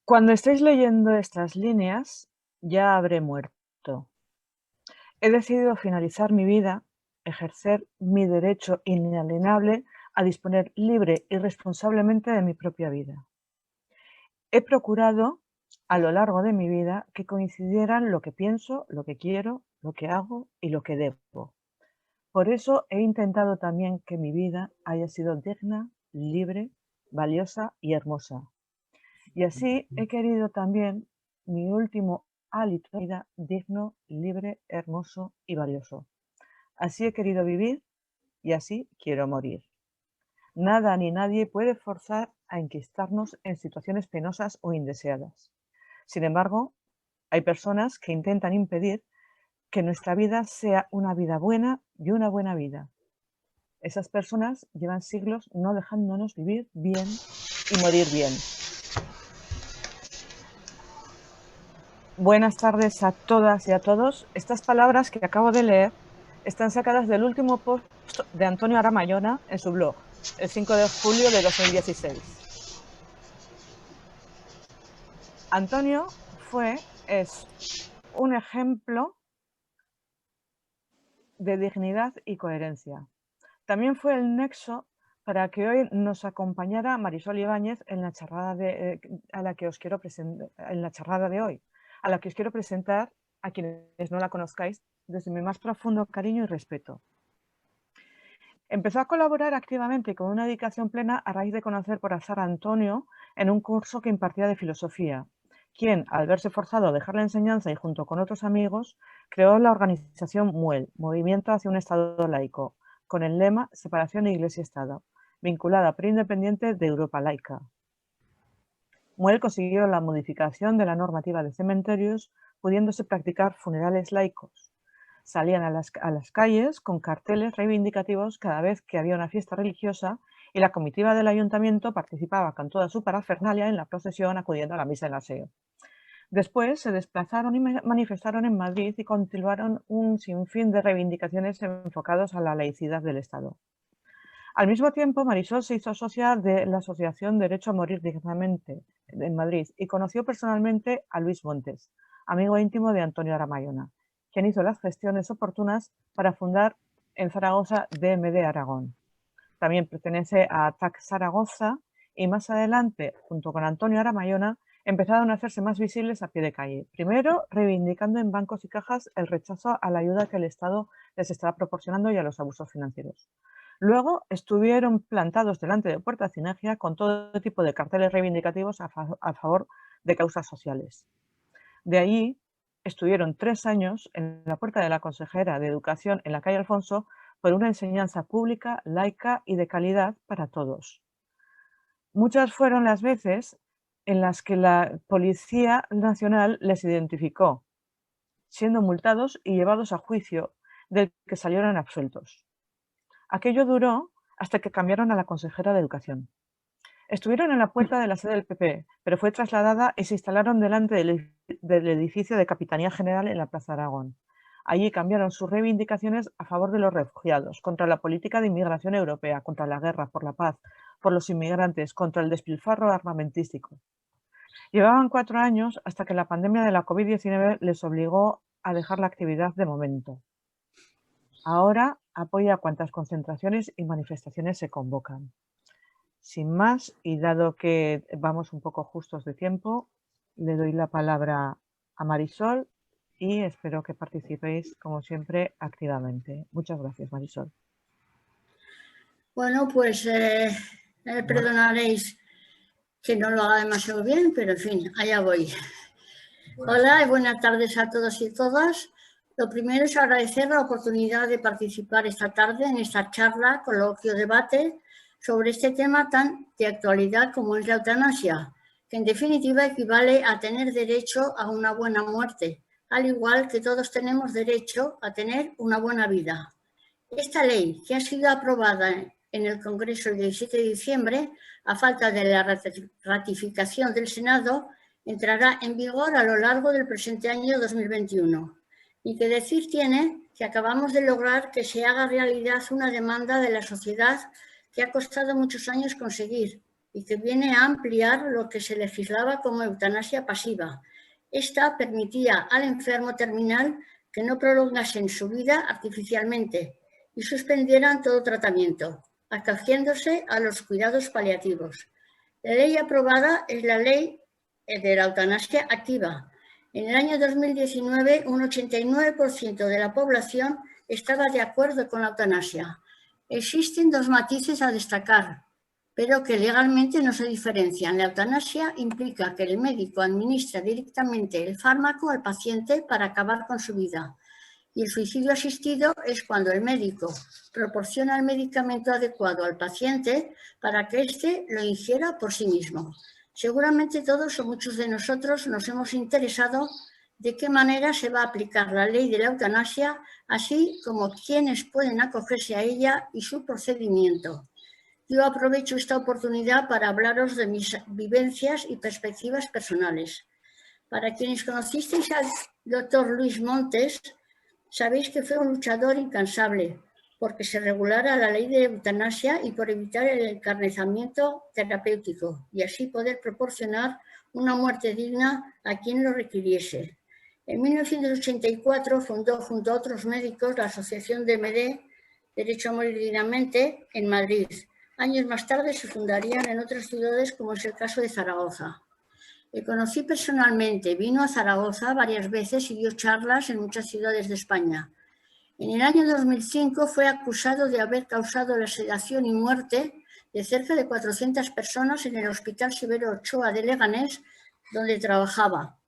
Cuando estéis leyendo estas líneas, ya habré muerto. He decidido finalizar mi vida, ejercer mi derecho inalienable a disponer libre y responsablemente de mi propia vida. He procurado, a lo largo de mi vida, que coincidieran lo que pienso, lo que quiero, lo que hago y lo que debo. Por eso he intentado también que mi vida haya sido digna, libre, valiosa y hermosa. Y así he querido también mi último hálito de vida digno, libre, hermoso y valioso. Así he querido vivir y así quiero morir. Nada ni nadie puede forzar a enquistarnos en situaciones penosas o indeseadas. Sin embargo, hay personas que intentan impedir que nuestra vida sea una vida buena y una buena vida. Esas personas llevan siglos no dejándonos vivir bien y morir bien. Buenas tardes a todas y a todos. Estas palabras que acabo de leer están sacadas del último post de Antonio Aramayona en su blog, el 5 de julio de 2016. Antonio es un ejemplo de dignidad y coherencia. También fue el nexo para que hoy nos acompañara Marisol Ibáñez en la charrada de hoy, a la que os quiero presentar a quienes no la conozcáis desde mi más profundo cariño y respeto. Empezó a colaborar activamente con una dedicación plena a raíz de conocer por azar a Antonio en un curso que impartía de filosofía, quien, al verse forzado a dejar la enseñanza y junto con otros amigos, creó la organización MUEL, Movimiento hacia un Estado Laico, con el lema Separación de Iglesia y Estado, vinculada pero independiente de Europa laica. MUEL consiguió la modificación de la normativa de cementerios, pudiéndose practicar funerales laicos. Salían a las calles con carteles reivindicativos cada vez que había una fiesta religiosa y la comitiva del ayuntamiento participaba con toda su parafernalia en la procesión acudiendo a la misa en aseo. Después se desplazaron y manifestaron en Madrid y continuaron un sinfín de reivindicaciones enfocados a la laicidad del Estado. Al mismo tiempo, Marisol se hizo socia de la Asociación Derecho a Morir Dignamente en Madrid y conoció personalmente a Luis Montes, amigo íntimo de Antonio Aramayona, quien hizo las gestiones oportunas para fundar en Zaragoza DMD Aragón. También pertenece a TAC Zaragoza y más adelante, junto con Antonio Aramayona, empezaron a hacerse más visibles a pie de calle. Primero, reivindicando en bancos y cajas el rechazo a la ayuda que el Estado les estaba proporcionando y a los abusos financieros. Luego estuvieron plantados delante de Puerta Cinegia con todo tipo de carteles reivindicativos a favor de causas sociales. De allí estuvieron 3 años en la puerta de la consejera de Educación en la calle Alfonso por una enseñanza pública, laica y de calidad para todos. Muchas fueron las veces en las que la Policía Nacional les identificó, siendo multados y llevados a juicio, del que salieron absueltos. Aquello duró hasta que cambiaron a la consejera de Educación. Estuvieron en la puerta de la sede del PP, pero fue trasladada y se instalaron delante del edificio de Capitanía General en la Plaza Aragón. Allí cambiaron sus reivindicaciones a favor de los refugiados, contra la política de inmigración europea, contra la guerra, por la paz, por los inmigrantes, contra el despilfarro armamentístico. Llevaban 4 años hasta que la pandemia de la COVID-19 les obligó a dejar la actividad de momento. Ahora apoya cuantas concentraciones y manifestaciones se convocan. Sin más, y dado que vamos un poco justos de tiempo, le doy la palabra a Marisol y espero que participéis, como siempre, activamente. Muchas gracias, Marisol. Bueno, pues perdonaréis que no lo haga demasiado bien, pero en fin, allá voy. Hola y buenas tardes a todos y todas. Lo primero es agradecer la oportunidad de participar esta tarde en esta charla, coloquio, debate sobre este tema tan de actualidad como es la eutanasia, que en definitiva equivale a tener derecho a una buena muerte, al igual que todos tenemos derecho a tener una buena vida. Esta ley, que ha sido aprobada en el Congreso el 17 de diciembre, a falta de la ratificación del Senado, entrará en vigor a lo largo del presente año 2021. Y que decir tiene que acabamos de lograr que se haga realidad una demanda de la sociedad que ha costado muchos años conseguir, y que viene a ampliar lo que se legislaba como eutanasia pasiva. Esta permitía al enfermo terminal que no prolongasen su vida artificialmente y suspendieran todo tratamiento, acogiéndose a los cuidados paliativos. La ley aprobada es la ley de la eutanasia activa. En el año 2019, un 89% de la población estaba de acuerdo con la eutanasia. Existen dos matices a destacar, pero que legalmente no se diferencian. La eutanasia implica que el médico administra directamente el fármaco al paciente para acabar con su vida. Y el suicidio asistido es cuando el médico proporciona el medicamento adecuado al paciente para que éste lo ingiera por sí mismo. Seguramente todos o muchos de nosotros nos hemos interesado de qué manera se va a aplicar la ley de la eutanasia, así como quiénes pueden acogerse a ella y su procedimiento. Yo aprovecho esta oportunidad para hablaros de mis vivencias y perspectivas personales. Para quienes conocisteis al doctor Luis Montes, sabéis que fue un luchador incansable porque se regulara la ley de eutanasia y por evitar el encarnizamiento terapéutico y así poder proporcionar una muerte digna a quien lo requiriese. En 1984 fundó junto a otros médicos la Asociación DMD, Derecho a Morir Dignamente, en Madrid. Años más tarde se fundarían en otras ciudades, como es el caso de Zaragoza. Le conocí personalmente, vino a Zaragoza varias veces y dio charlas en muchas ciudades de España. En el año 2005 fue acusado de haber causado la sedación y muerte de cerca de 400 personas en el Hospital Severo Ochoa de Leganés, donde trabajaba.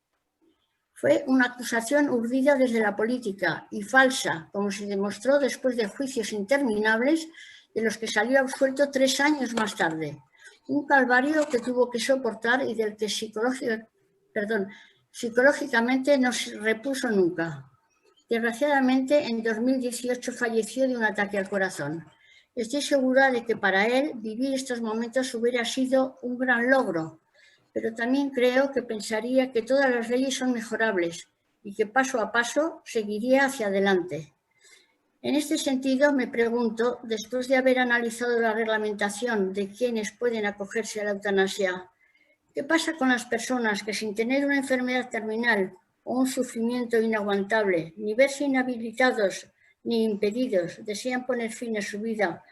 Fue una acusación urdida desde la política y falsa, como se demostró después de juicios interminables de los que salió absuelto 3 años más tarde. Un calvario que tuvo que soportar y del que psicológicamente no se repuso nunca. Desgraciadamente, en 2018 falleció de un ataque al corazón. Estoy segura de que para él vivir estos momentos hubiera sido un gran logro, pero también creo que pensaría que todas las leyes son mejorables y que paso a paso seguiría hacia adelante. En este sentido, me pregunto, después de haber analizado la reglamentación de quienes pueden acogerse a la eutanasia, ¿qué pasa con las personas que sin tener una enfermedad terminal o un sufrimiento inaguantable, ni verse inhabilitados ni impedidos, desean poner fin a su vida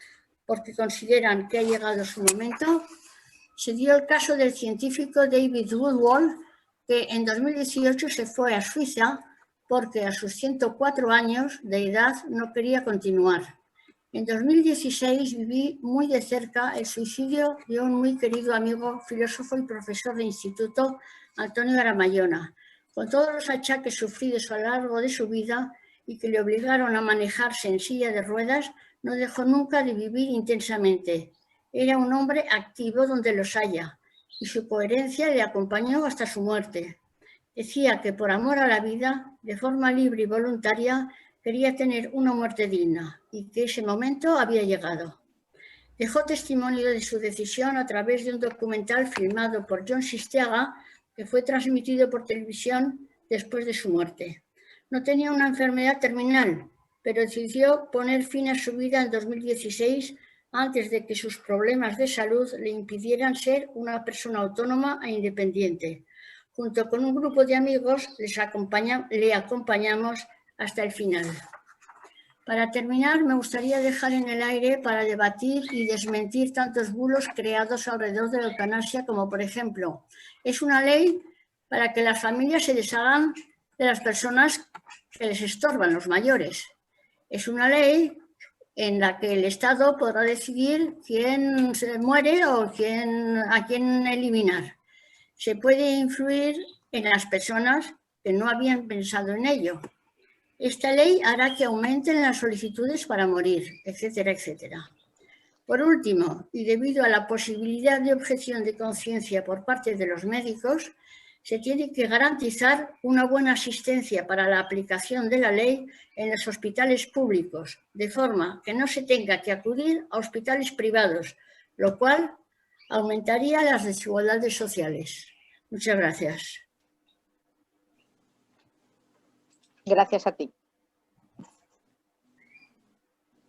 porque consideran que ha llegado su momento? Se dio el caso del científico David Woodward, que en 2018 se fue a Suiza porque a sus 104 años de edad no quería continuar. En 2016 viví muy de cerca el suicidio de un muy querido amigo, filósofo y profesor de instituto, Antonio Garamayona, con todos los achaques sufridos a lo largo de su vida y que le obligaron a manejarse en silla de ruedas, no dejó nunca de vivir intensamente. Era un hombre activo donde los haya y su coherencia le acompañó hasta su muerte. Decía que por amor a la vida, de forma libre y voluntaria, quería tener una muerte digna y que ese momento había llegado. Dejó testimonio de su decisión a través de un documental filmado por John Sistiaga que fue transmitido por televisión después de su muerte. No tenía una enfermedad terminal, pero decidió poner fin a su vida en 2016 antes de que sus problemas de salud le impidieran ser una persona autónoma e independiente. Junto con un grupo de amigos le acompañamos hasta el final. Para terminar, me gustaría dejar en el aire para debatir y desmentir tantos bulos creados alrededor de la eutanasia, como por ejemplo, es una ley para que las familias se deshagan de las personas que les estorban, los mayores. Es una ley en la que el Estado podrá decidir quién se muere o a quién eliminar. Se puede influir en las personas que no habían pensado en ello. Esta ley hará que aumenten las solicitudes para morir, etcétera, etcétera. Por último, y debido a la posibilidad de objeción de conciencia por parte de los médicos, se tiene que garantizar una buena asistencia para la aplicación de la ley en los hospitales públicos, de forma que no se tenga que acudir a hospitales privados, lo cual aumentaría las desigualdades sociales. Muchas gracias. Gracias a ti.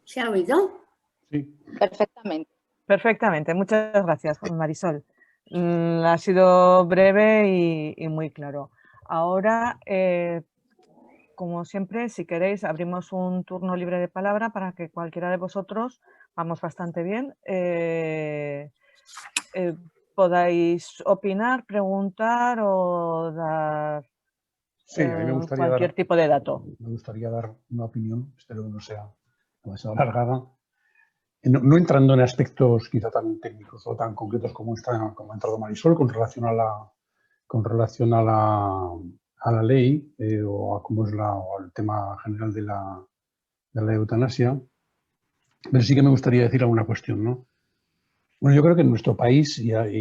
¿Se ha oído? Sí. Perfectamente. Perfectamente, muchas gracias, Marisol. Ha sido breve y muy claro. Ahora, como siempre, si queréis, abrimos un turno libre de palabra para que cualquiera de vosotros, vamos bastante bien, podáis opinar, preguntar o dar Sí, a mí me gustaría cualquier tipo de dato. Me gustaría dar una opinión, espero que no sea demasiado alargada. No entrando en aspectos quizá tan técnicos o tan concretos como ha entrado Marisol con relación a la ley o a cómo es o el tema general de la eutanasia, pero sí que me gustaría decir alguna cuestión, ¿no? Bueno, yo creo que en nuestro país, y al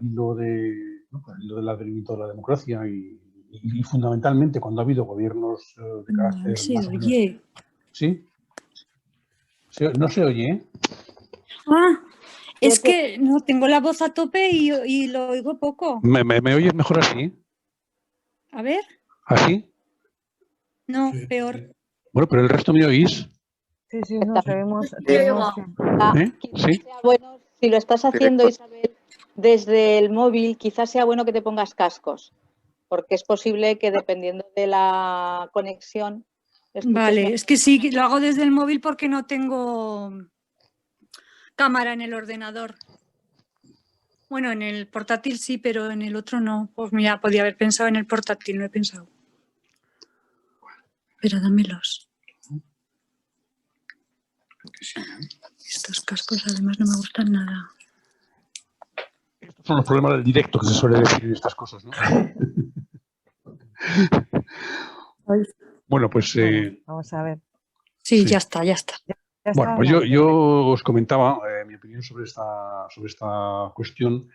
hilo del advenimiento de la democracia y fundamentalmente cuando ha habido gobiernos de carácter más o menos... ¿Sí? No se oye, ¿eh? Ah, es que no tengo la voz a tope y lo oigo poco. ¿Me oyes mejor así? A ver. ¿Así? No, peor. Bueno, pero el resto me oís. Sí, no, sabemos. ¿Sí? Sea bueno, si lo estás haciendo, Isabel, desde el móvil, quizás sea bueno que te pongas cascos, porque es posible que dependiendo de la conexión... Vale, es que sí, lo hago desde el móvil porque no tengo cámara en el ordenador. Bueno, en el portátil sí, pero en el otro no. Pues mira, podía haber pensado en el portátil, no he pensado. Pero dámelos. Estos cascos además no me gustan nada. Estos son los problemas del directo que se suele decir en estas cosas, ¿no? Bueno, pues... vamos a ver. Sí, ya está. Bueno, pues yo os comentaba mi opinión sobre esta cuestión,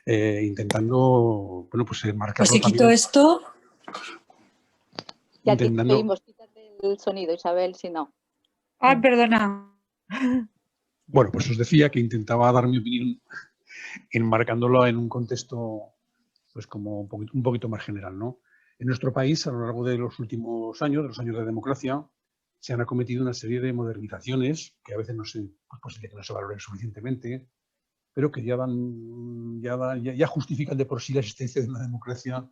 intentando, bueno, pues marcarlo pues si también. Quito esto... Ya te pedimos, quítate el sonido, Isabel, si no. Ah, perdona. Bueno, pues os decía que intentaba dar mi opinión enmarcándolo en un contexto, pues como un poquito más general, ¿no? En nuestro país, a lo largo de los últimos años, de los años de democracia, se han acometido una serie de modernizaciones que a veces no es posible que no se valoren suficientemente, pero que ya justifican de por sí la existencia de una democracia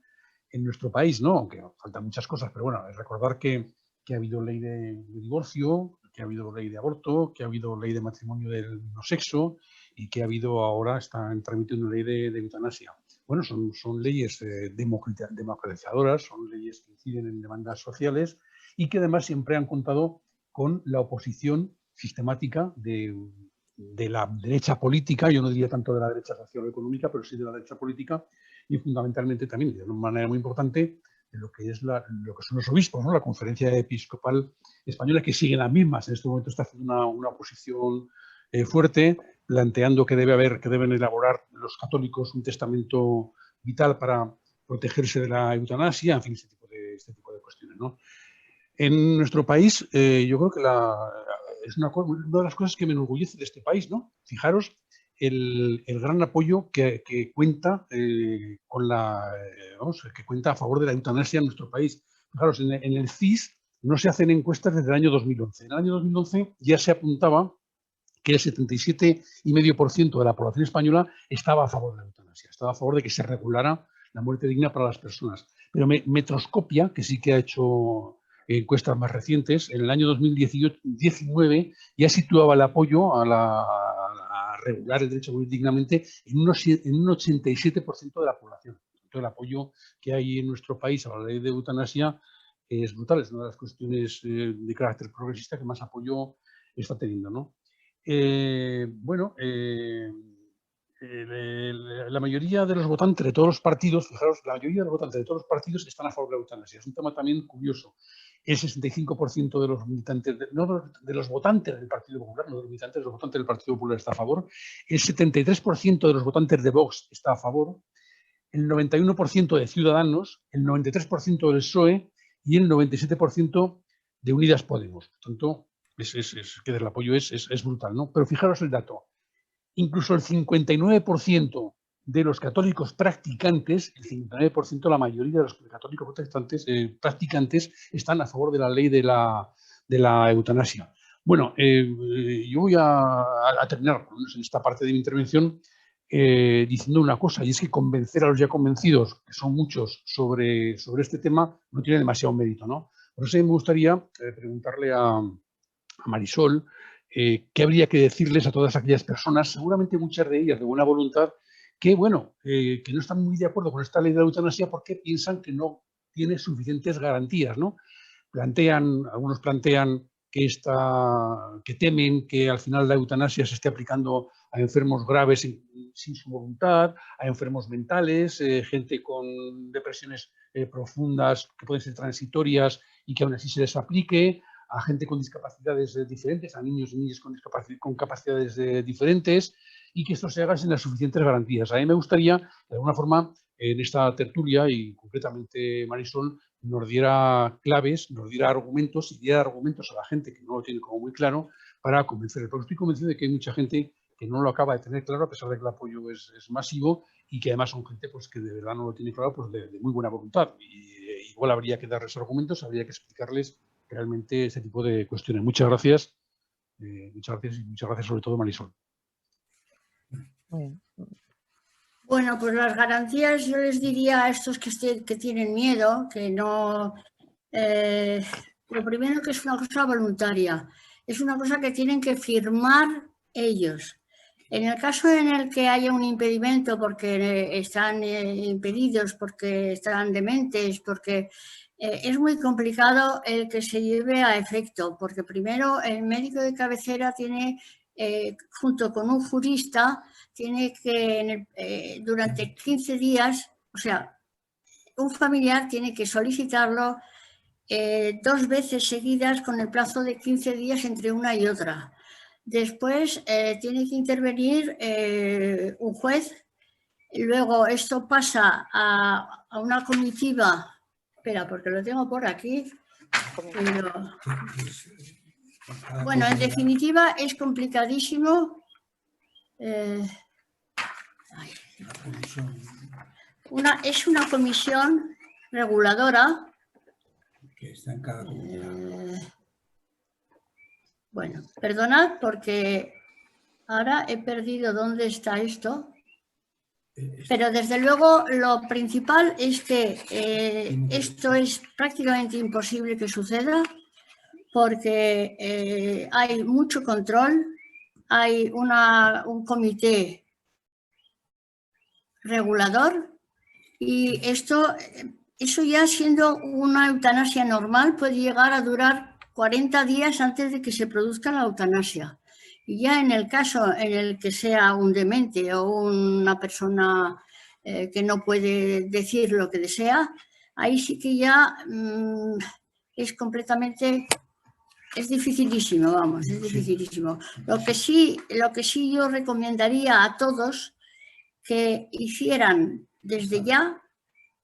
en nuestro país, ¿no? Aunque faltan muchas cosas, pero bueno, es recordar que ha habido ley de divorcio, que ha habido ley de aborto, que ha habido ley de matrimonio del mismo sexo y que ha habido ahora, está en trámite una ley de eutanasia. Bueno, son leyes democratizadoras, son leyes que inciden en demandas sociales y que además siempre han contado con la oposición sistemática de la derecha política, yo no diría tanto de la derecha social o económica, pero sí de la derecha política y fundamentalmente también, de una manera muy importante, de lo que son los obispos, ¿no? La Conferencia Episcopal Española, que sigue las mismas. En este momento está haciendo una oposición fuerte, planteando que deben elaborar los católicos un testamento vital para protegerse de la eutanasia, en fin, este tipo de cuestiones, ¿no? En nuestro país, yo creo que es una de las cosas que me enorgullece de este país, ¿no? Fijaros el gran apoyo que cuenta que cuenta a favor de la eutanasia en nuestro país. Fijaros, en el CIS no se hacen encuestas desde el año 2011. En el año 2011 ya se apuntaba que el 77,5% de la población española estaba a favor de la eutanasia, estaba a favor de que se regulara la muerte digna para las personas. Pero Metroscopia, que sí que ha hecho encuestas más recientes, en el año 2019 ya situaba el apoyo a regular el derecho a morir dignamente en un 87% de la población. Entonces, el apoyo que hay en nuestro país a la ley de eutanasia es brutal, es una de las cuestiones de carácter progresista que más apoyo está teniendo, ¿no? La mayoría de los votantes de todos los partidos, fijaros, la mayoría de los votantes de todos los partidos están a favor de la eutanasia. Es un tema también curioso. El 65% de los militantes, no de los votantes del Partido Popular, no de los militantes, de los votantes del Partido Popular está a favor. El 73% de los votantes de Vox está a favor. El 91% de Ciudadanos, el 93% del PSOE y el 97% de Unidas Podemos. Por tanto, que el apoyo es brutal, ¿no? Pero fijaros el dato. Incluso el 59% de los católicos practicantes, el 59%, la mayoría de los católicos protestantes practicantes están a favor de la ley de la eutanasia. Bueno, yo voy a terminar, por lo menos en esta parte de mi intervención, diciendo una cosa, y es que convencer a los ya convencidos, que son muchos, sobre este tema, no tiene demasiado mérito, ¿no? Por eso me gustaría preguntarle a Marisol qué habría que decirles a todas aquellas personas, seguramente muchas de ellas de buena voluntad, que, bueno, que no están muy de acuerdo con esta ley de la eutanasia porque piensan que no tiene suficientes garantías, ¿no? Algunos plantean que temen que al final la eutanasia se esté aplicando a enfermos graves sin su voluntad, a enfermos mentales, gente con depresiones profundas que pueden ser transitorias y que aún así se les aplique, a gente con discapacidades diferentes, a niños y niñas con capacidades diferentes, y que esto se haga sin las suficientes garantías. A mí me gustaría, de alguna forma, en esta tertulia, y concretamente Marisol, nos diera claves, nos diera argumentos y diera argumentos a la gente que no lo tiene como muy claro para convencerles. Porque estoy convencido de que hay mucha gente que no lo acaba de tener claro, a pesar de que el apoyo es masivo, y que además son gente pues, que de verdad no lo tiene claro, pues de muy buena voluntad. Y igual habría que darles argumentos, habría que explicarles realmente ese tipo de cuestiones. Muchas gracias y muchas gracias sobre todo, Marisol. Muy bien. Bueno, pues las garantías yo les diría a estos que tienen miedo, que no... lo primero, que es una cosa voluntaria, es una cosa que tienen que firmar ellos. En el caso en el que haya un impedimento porque están impedidos, porque están dementes, porque es muy complicado el que se lleve a efecto, porque primero el médico de cabecera tiene, junto con un jurista, tiene que durante 15 días, o sea, un familiar tiene que solicitarlo 2 veces seguidas con el plazo de 15 días entre una y otra. Después tiene que intervenir un juez. Luego esto pasa a una comitiva. Espera, porque lo tengo por aquí. Pero... Bueno, en definitiva es complicadísimo. Es una comisión reguladora. Que está en cada comunidad. Bueno, perdonad porque ahora he perdido dónde está esto. Pero desde luego lo principal es que esto es prácticamente imposible que suceda porque hay mucho control, hay un comité regulador y eso ya siendo una eutanasia normal puede llegar a durar 40 días antes de que se produzca la eutanasia. Y ya en el caso en el que sea un demente o una persona que no puede decir lo que desea, ahí sí que ya es completamente... Es dificilísimo, vamos, es dificilísimo. Lo que sí yo recomendaría a todos que hicieran desde ya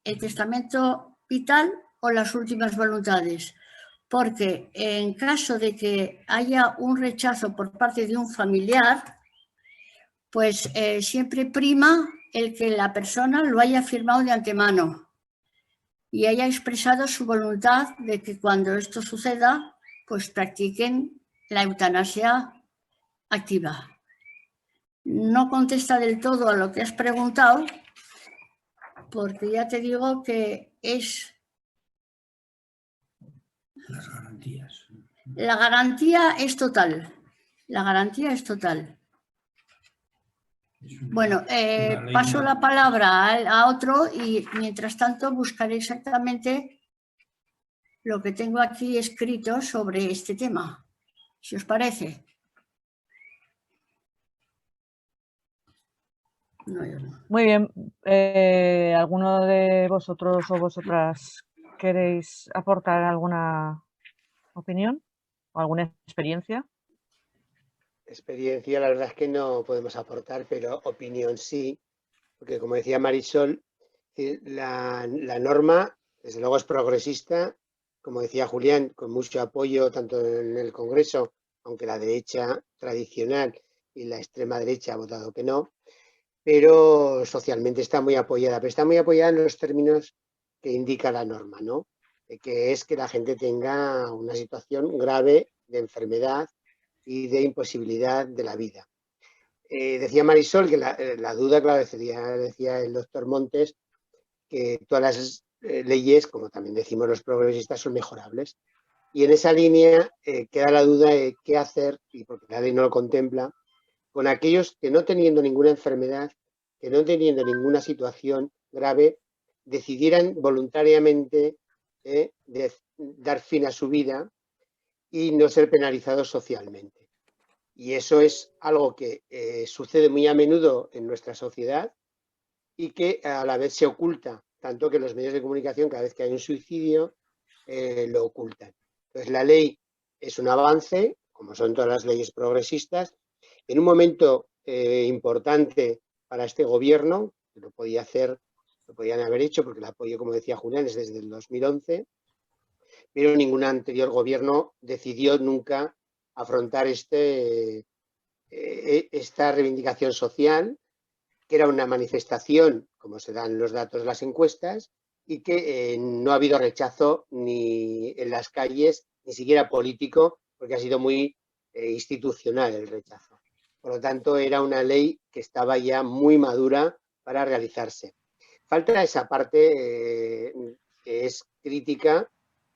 el testamento vital o las últimas voluntades, porque en caso de que haya un rechazo por parte de un familiar, pues siempre prima el que la persona lo haya firmado de antemano y haya expresado su voluntad de que cuando esto suceda, pues practiquen la eutanasia activa. No contesta del todo a lo que has preguntado, porque ya te digo que es... Las garantías. La garantía es total. La garantía es total. Bueno, paso la palabra a otro y mientras tanto buscaré exactamente lo que tengo aquí escrito sobre este tema, si os parece. No, yo no. Muy bien. ¿Alguno de vosotros o vosotras queréis aportar alguna opinión o alguna experiencia? Experiencia, la verdad es que no podemos aportar, pero opinión sí, porque como decía Marisol, la norma, desde luego, es progresista, como decía Julián, con mucho apoyo tanto en el Congreso, aunque la derecha tradicional y la extrema derecha ha votado que no, pero socialmente está muy apoyada, pero está muy apoyada en los términos que indica la norma, ¿no? Que es que la gente tenga una situación grave de enfermedad y de imposibilidad de la vida. Decía Marisol que la duda, claro, decía el doctor Montes, que todas las leyes, como también decimos los progresistas, son mejorables. Y en esa línea queda la duda de qué hacer, y porque la ley no lo contempla, con aquellos que no teniendo ninguna enfermedad, que no teniendo ninguna situación grave, decidieran voluntariamente dar fin a su vida y no ser penalizados socialmente. Y eso es algo que sucede muy a menudo en nuestra sociedad y que a la vez se oculta, tanto que los medios de comunicación, cada vez que hay un suicidio, lo ocultan. Entonces, la ley es un avance, como son todas las leyes progresistas, en un momento importante para este gobierno, que lo podía hacer, lo podían haber hecho, porque el apoyo, como decía Julián, es desde el 2011, pero ningún anterior gobierno decidió nunca afrontar esta reivindicación social, que era una manifestación, como se dan los datos de las encuestas, y que no ha habido rechazo ni en las calles, ni siquiera político, porque ha sido muy institucional el rechazo. Por lo tanto, era una ley que estaba ya muy madura para realizarse. Falta esa parte que es crítica,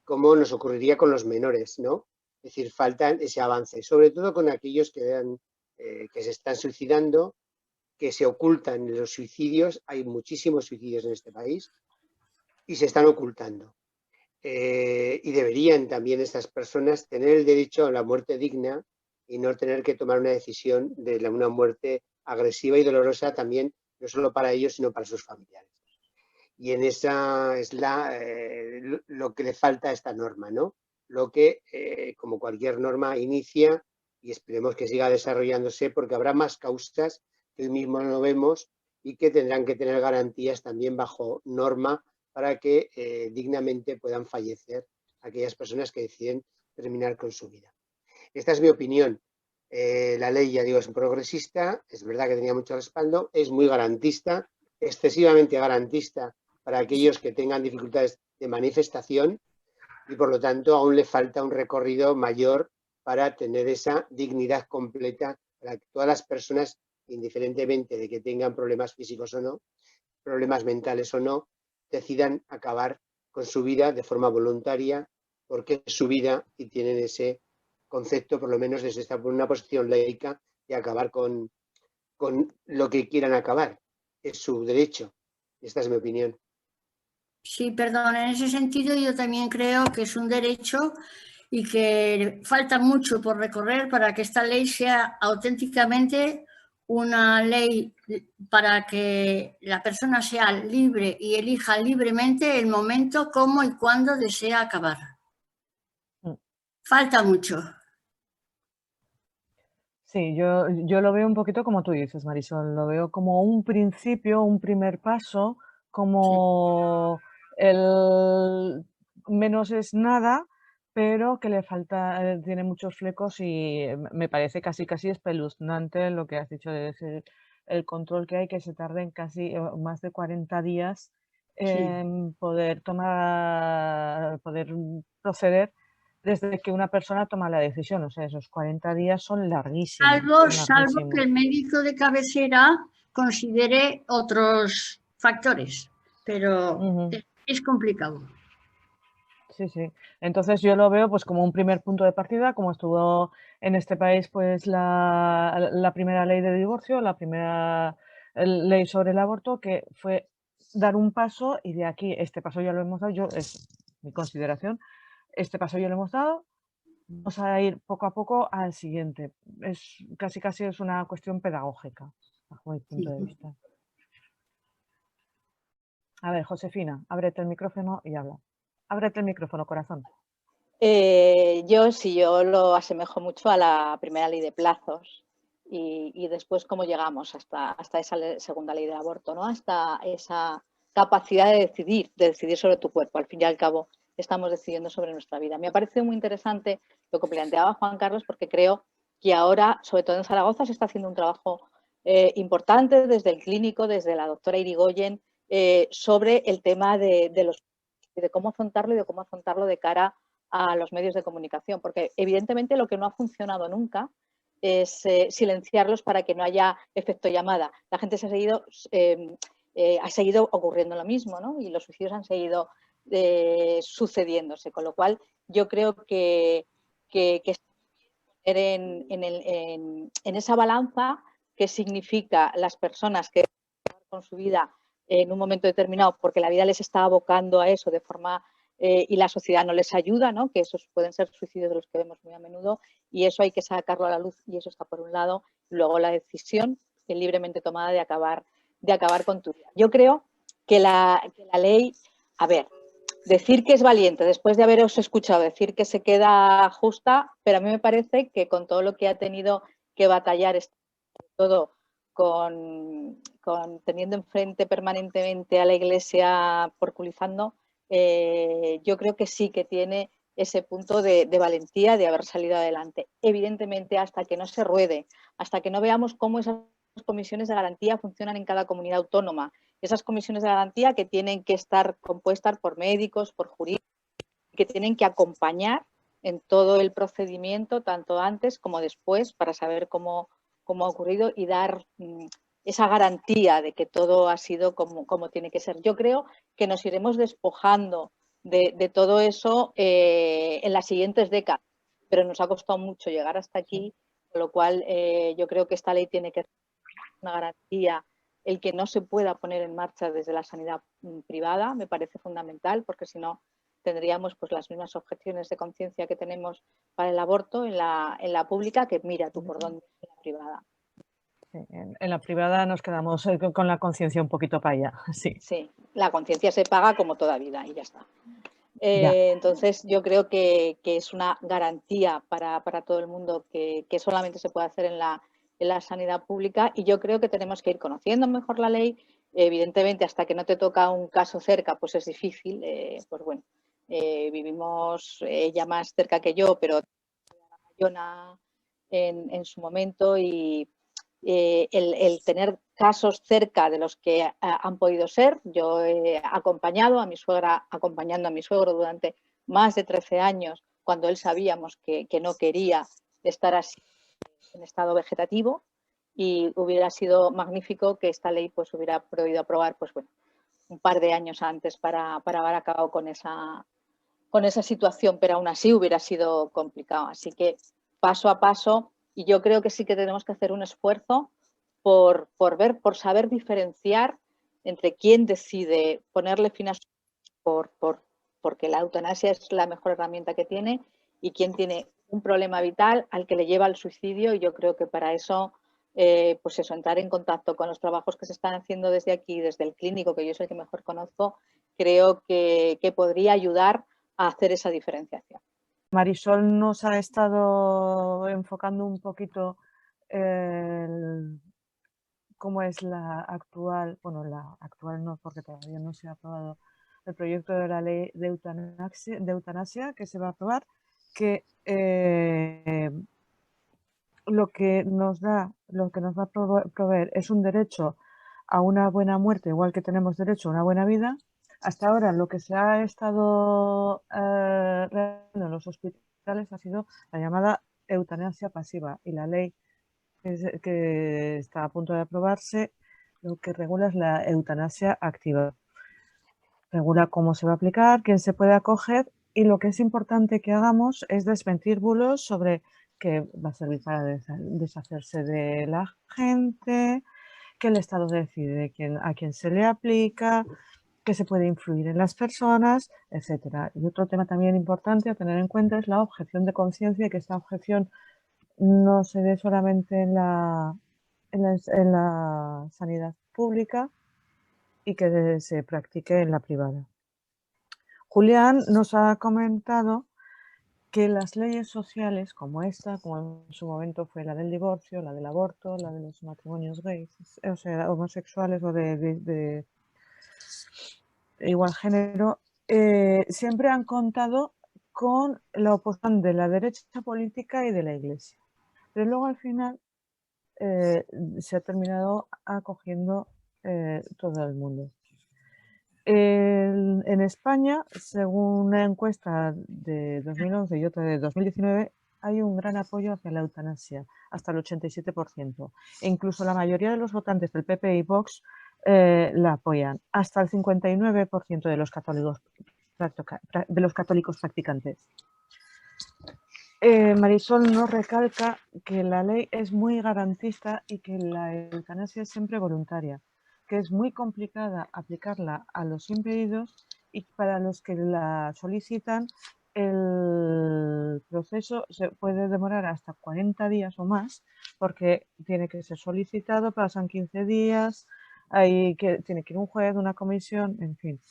como nos ocurriría con los menores, ¿no? Es decir, falta ese avance, sobre todo con aquellos que se están suicidando, que se ocultan los suicidios. Hay muchísimos suicidios en este país y se están ocultando. Y deberían también estas personas tener el derecho a la muerte digna y no tener que tomar una decisión de una muerte agresiva y dolorosa también, no solo para ellos, sino para sus familiares. Y en esa es lo que le falta a esta norma, ¿no? Lo que, como cualquier norma, inicia, y esperemos que siga desarrollándose, porque habrá más causas que hoy mismo no vemos y que tendrán que tener garantías también bajo norma para que dignamente puedan fallecer aquellas personas que deciden terminar con su vida. Esta es mi opinión. La ley, ya digo, es progresista, es verdad que tenía mucho respaldo, es muy garantista, excesivamente garantista para aquellos que tengan dificultades de manifestación y, por lo tanto, aún le falta un recorrido mayor para tener esa dignidad completa para que todas las personas, indiferentemente de que tengan problemas físicos o no, problemas mentales o no, decidan acabar con su vida de forma voluntaria, porque es su vida y tienen ese concepto, por lo menos desde una posición laica, de acabar con lo que quieran acabar. Es su derecho. Esta es mi opinión. Sí, perdón, en ese sentido yo también creo que es un derecho y que falta mucho por recorrer para que esta ley sea auténticamente una ley para que la persona sea libre y elija libremente el momento, cómo y cuándo desea acabar. Falta mucho. Sí, yo lo veo un poquito como tú dices, Marisol, lo veo como un principio, un primer paso, como el menos es nada, pero que le falta, tiene muchos flecos y me parece casi espeluznante lo que has dicho de el control que hay, que se tarden casi más de 40 días en poder proceder desde que una persona toma la decisión. O sea, esos 40 días son larguísimos. Salvo que el médico de cabecera considere otros factores, pero es complicado. Sí, sí. Entonces yo lo veo pues como un primer punto de partida, como estuvo en este país pues la primera ley de divorcio, la primera ley sobre el aborto, que fue dar un paso, y de aquí este paso ya lo hemos dado, es mi consideración, este paso ya lo hemos dado, vamos a ir poco a poco al siguiente. Es casi es una cuestión pedagógica, bajo mi punto de vista. A ver, Josefina, ábrete el micrófono y habla. Ábrete el micrófono, corazón. Yo lo asemejo mucho a la primera ley de plazos y después cómo llegamos hasta esa segunda ley del aborto, ¿no? Hasta esa capacidad de decidir sobre tu cuerpo. Al fin y al cabo, estamos decidiendo sobre nuestra vida. Me ha parecido muy interesante lo que planteaba Juan Carlos, porque creo que ahora, sobre todo en Zaragoza, se está haciendo un trabajo importante desde el clínico, desde la doctora Irigoyen, sobre el tema de cómo afrontarlo y de cómo afrontarlo de cara a los medios de comunicación, porque evidentemente lo que no ha funcionado nunca es silenciarlos para que no haya efecto llamada. La gente ha seguido ocurriendo lo mismo, ¿no? Y los suicidios han seguido sucediéndose, con lo cual yo creo que poner en esa balanza qué significa las personas que con su vida en un momento determinado porque la vida les está abocando a eso de forma y la sociedad no les ayuda, ¿no? Que esos pueden ser suicidios de los que vemos muy a menudo y eso hay que sacarlo a la luz y eso está por un lado. Luego la decisión libremente tomada de acabar con tu vida. Yo creo que la ley, a ver, decir que es valiente después de haberos escuchado decir que se queda justa, pero a mí me parece que con todo lo que ha tenido que batallar, todo con teniendo enfrente permanentemente a la Iglesia porculizando, yo creo que sí que tiene ese punto de valentía de haber salido adelante. Evidentemente, hasta que no se ruede, hasta que no veamos cómo esas comisiones de garantía funcionan en cada comunidad autónoma, esas comisiones de garantía que tienen que estar compuestas por médicos, por juristas, que tienen que acompañar en todo el procedimiento, tanto antes como después, para saber cómo ha ocurrido y dar esa garantía de que todo ha sido como tiene que ser. Yo creo que nos iremos despojando de todo eso en las siguientes décadas, pero nos ha costado mucho llegar hasta aquí, con lo cual yo creo que esta ley tiene que ser una garantía. El que no se pueda poner en marcha desde la sanidad privada me parece fundamental, porque si no tendríamos pues las mismas objeciones de conciencia que tenemos para el aborto en la pública, que mira tú por dónde en la privada. Sí, en la privada nos quedamos con la conciencia un poquito para allá, sí. Sí, la conciencia se paga como toda vida y ya está. Entonces yo creo que es una garantía para todo el mundo que solamente se puede hacer en la sanidad pública y yo creo que tenemos que ir conociendo mejor la ley. Evidentemente, hasta que no te toca un caso cerca, pues es difícil. Pues bueno, vivimos ella más cerca que yo, pero en su momento y el tener casos cerca de los que han podido ser. Yo he acompañado a mi suegra, acompañando a mi suegro durante más de 13 años, cuando él sabíamos que no quería estar así en estado vegetativo y hubiera sido magnífico que esta ley pues hubiera podido aprobar pues bueno, un par de años antes para haber acabado con esa situación, pero aún así hubiera sido complicado. Así que paso a paso, y yo creo que sí que tenemos que hacer un esfuerzo por saber diferenciar entre quién decide ponerle fin a su vida porque la eutanasia es la mejor herramienta que tiene y quién tiene un problema vital al que le lleva al suicidio. Y yo creo que para eso, pues eso, entrar en contacto con los trabajos que se están haciendo desde aquí, desde el clínico, que yo es el que mejor conozco, creo que podría ayudar a hacer esa diferenciación. Marisol nos ha estado enfocando un poquito cómo es la actual no, porque todavía no se ha aprobado el proyecto de la ley de eutanasia que se va a aprobar, que lo que nos va a proveer es un derecho a una buena muerte, igual que tenemos derecho a una buena vida. Hasta ahora lo que se ha estado realizando en los hospitales ha sido la llamada eutanasia pasiva y la ley que está a punto de aprobarse lo que regula es la eutanasia activa. Regula cómo se va a aplicar, quién se puede acoger y lo que es importante que hagamos es desmentir bulos sobre que va a servir para deshacerse de la gente, que el Estado decide a quién se le aplica, que se puede influir en las personas, etc. Y otro tema también importante a tener en cuenta es la objeción de conciencia y que esta objeción no se dé solamente en la sanidad pública y que se practique en la privada. Julián nos ha comentado que las leyes sociales como esta, como en su momento fue la del divorcio, la del aborto, la de los matrimonios gays, o sea, homosexuales o de igual género, siempre han contado con la oposición de la derecha política y de la Iglesia. Pero luego al final se ha terminado acogiendo todo el mundo. En España, según una encuesta de 2011 y otra de 2019, hay un gran apoyo hacia la eutanasia, hasta el 87%. E incluso la mayoría de los votantes del PP y Vox la apoyan, hasta el 59% de los católicos practicantes. Marisol nos recalca que la ley es muy garantista y que la eutanasia es siempre voluntaria, que es muy complicada aplicarla a los impedidos y para los que la solicitan el proceso se puede demorar hasta 40 días o más porque tiene que ser solicitado, pasan 15 días, tiene que ir un juez, una comisión, en fin.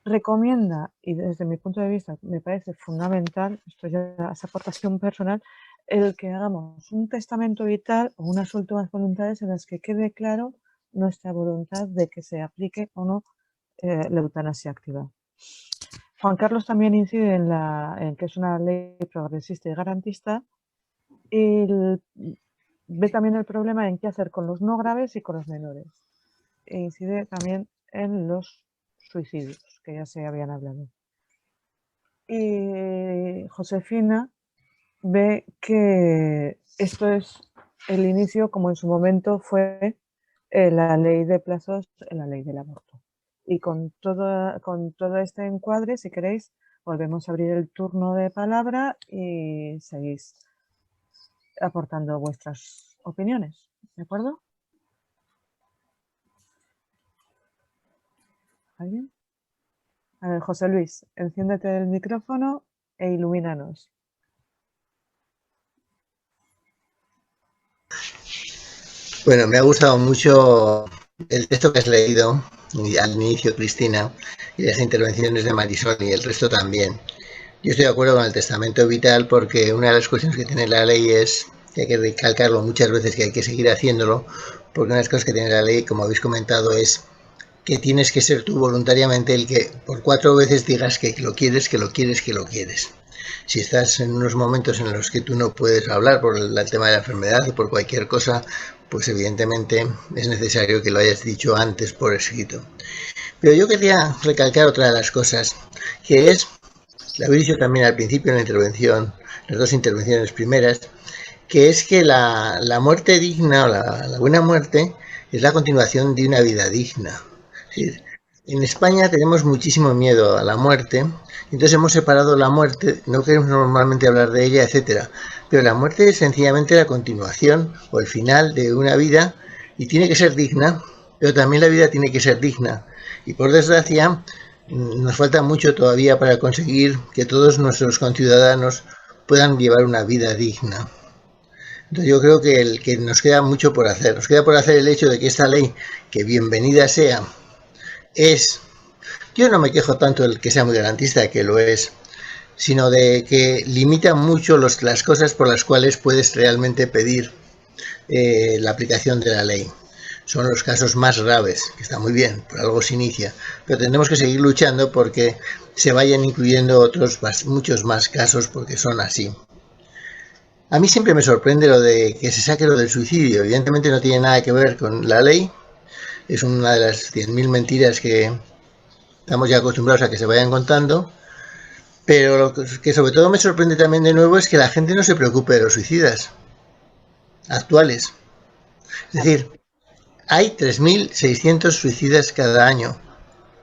Recomienda, y desde mi punto de vista me parece fundamental, esto ya es aportación personal, el que hagamos un testamento vital o unas últimas voluntades en las que quede claro nuestra voluntad de que se aplique o no la eutanasia activa. Juan Carlos también incide en que es una ley progresista y garantista y ve también el problema en qué hacer con los no graves y con los menores. E incide también en los suicidios, que ya se habían hablado. Y Josefina ve que esto es el inicio, como en su momento fue la ley de plazos, la ley del aborto. Y con todo este encuadre, si queréis, volvemos a abrir el turno de palabra y seguís aportando vuestras opiniones, ¿de acuerdo? ¿Alguien? A ver, José Luis, enciéndete el micrófono e ilumínanos. Bueno, me ha gustado mucho el texto que has leído al inicio, Cristina, y las intervenciones de Marisol y el resto también. Yo estoy de acuerdo con el testamento vital porque una de las cuestiones que tiene la ley es que hay que recalcarlo muchas veces, que hay que seguir haciéndolo, porque una de las cosas que tiene la ley, como habéis comentado, es que tienes que ser tú voluntariamente el que por 4 veces digas que lo quieres, que lo quieres, que lo quieres. Si estás en unos momentos en los que tú no puedes hablar por el tema de la enfermedad o por cualquier cosa, pues evidentemente es necesario que lo hayas dicho antes por escrito. Pero yo quería recalcar otra de las cosas, que es, lo habéis dicho también al principio en la intervención, las 2 intervenciones primeras, que es que la muerte digna o la buena muerte es la continuación de una vida digna. Es decir, en España tenemos muchísimo miedo a la muerte, entonces hemos separado la muerte, no queremos normalmente hablar de ella, etcétera. Pero la muerte es sencillamente la continuación o el final de una vida y tiene que ser digna, pero también la vida tiene que ser digna. Y por desgracia, nos falta mucho todavía para conseguir que todos nuestros conciudadanos puedan llevar una vida digna. Entonces yo creo que nos queda mucho por hacer. Nos queda por hacer el hecho de que esta ley, que bienvenida sea, yo no me quejo tanto del que sea muy garantista, que lo es, sino de que limita mucho las cosas por las cuales puedes realmente pedir la aplicación de la ley. Son los casos más graves, que está muy bien, por algo se inicia, pero tendremos que seguir luchando porque se vayan incluyendo muchos más casos, porque son así. A mí siempre me sorprende lo de que se saque lo del suicidio. Evidentemente no tiene nada que ver con la ley, es una de las 100.000 mentiras que estamos ya acostumbrados a que se vayan contando, pero lo que sobre todo me sorprende también de nuevo es que la gente no se preocupe de los suicidas actuales. Es decir, hay 3.600 suicidas cada año.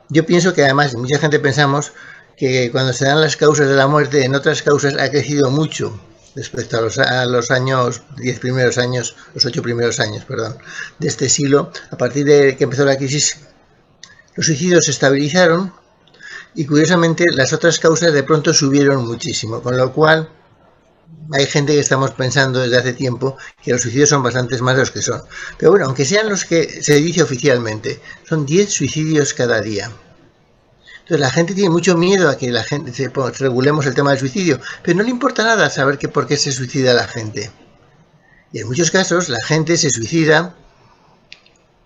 Yo pienso que además, mucha gente pensamos que cuando se dan las causas de la muerte, en otras causas ha crecido mucho respecto a los 8 primeros años, de este siglo. A partir de que empezó la crisis, los suicidios se estabilizaron y curiosamente las otras causas de pronto subieron muchísimo, con lo cual hay gente que estamos pensando desde hace tiempo que los suicidios son bastantes más de los que son. Pero bueno, aunque sean los que se dice oficialmente, son 10 suicidios cada día. Entonces la gente tiene mucho miedo a que la gente regulemos el tema del suicidio, pero no le importa nada saber por qué se suicida la gente. Y en muchos casos la gente se suicida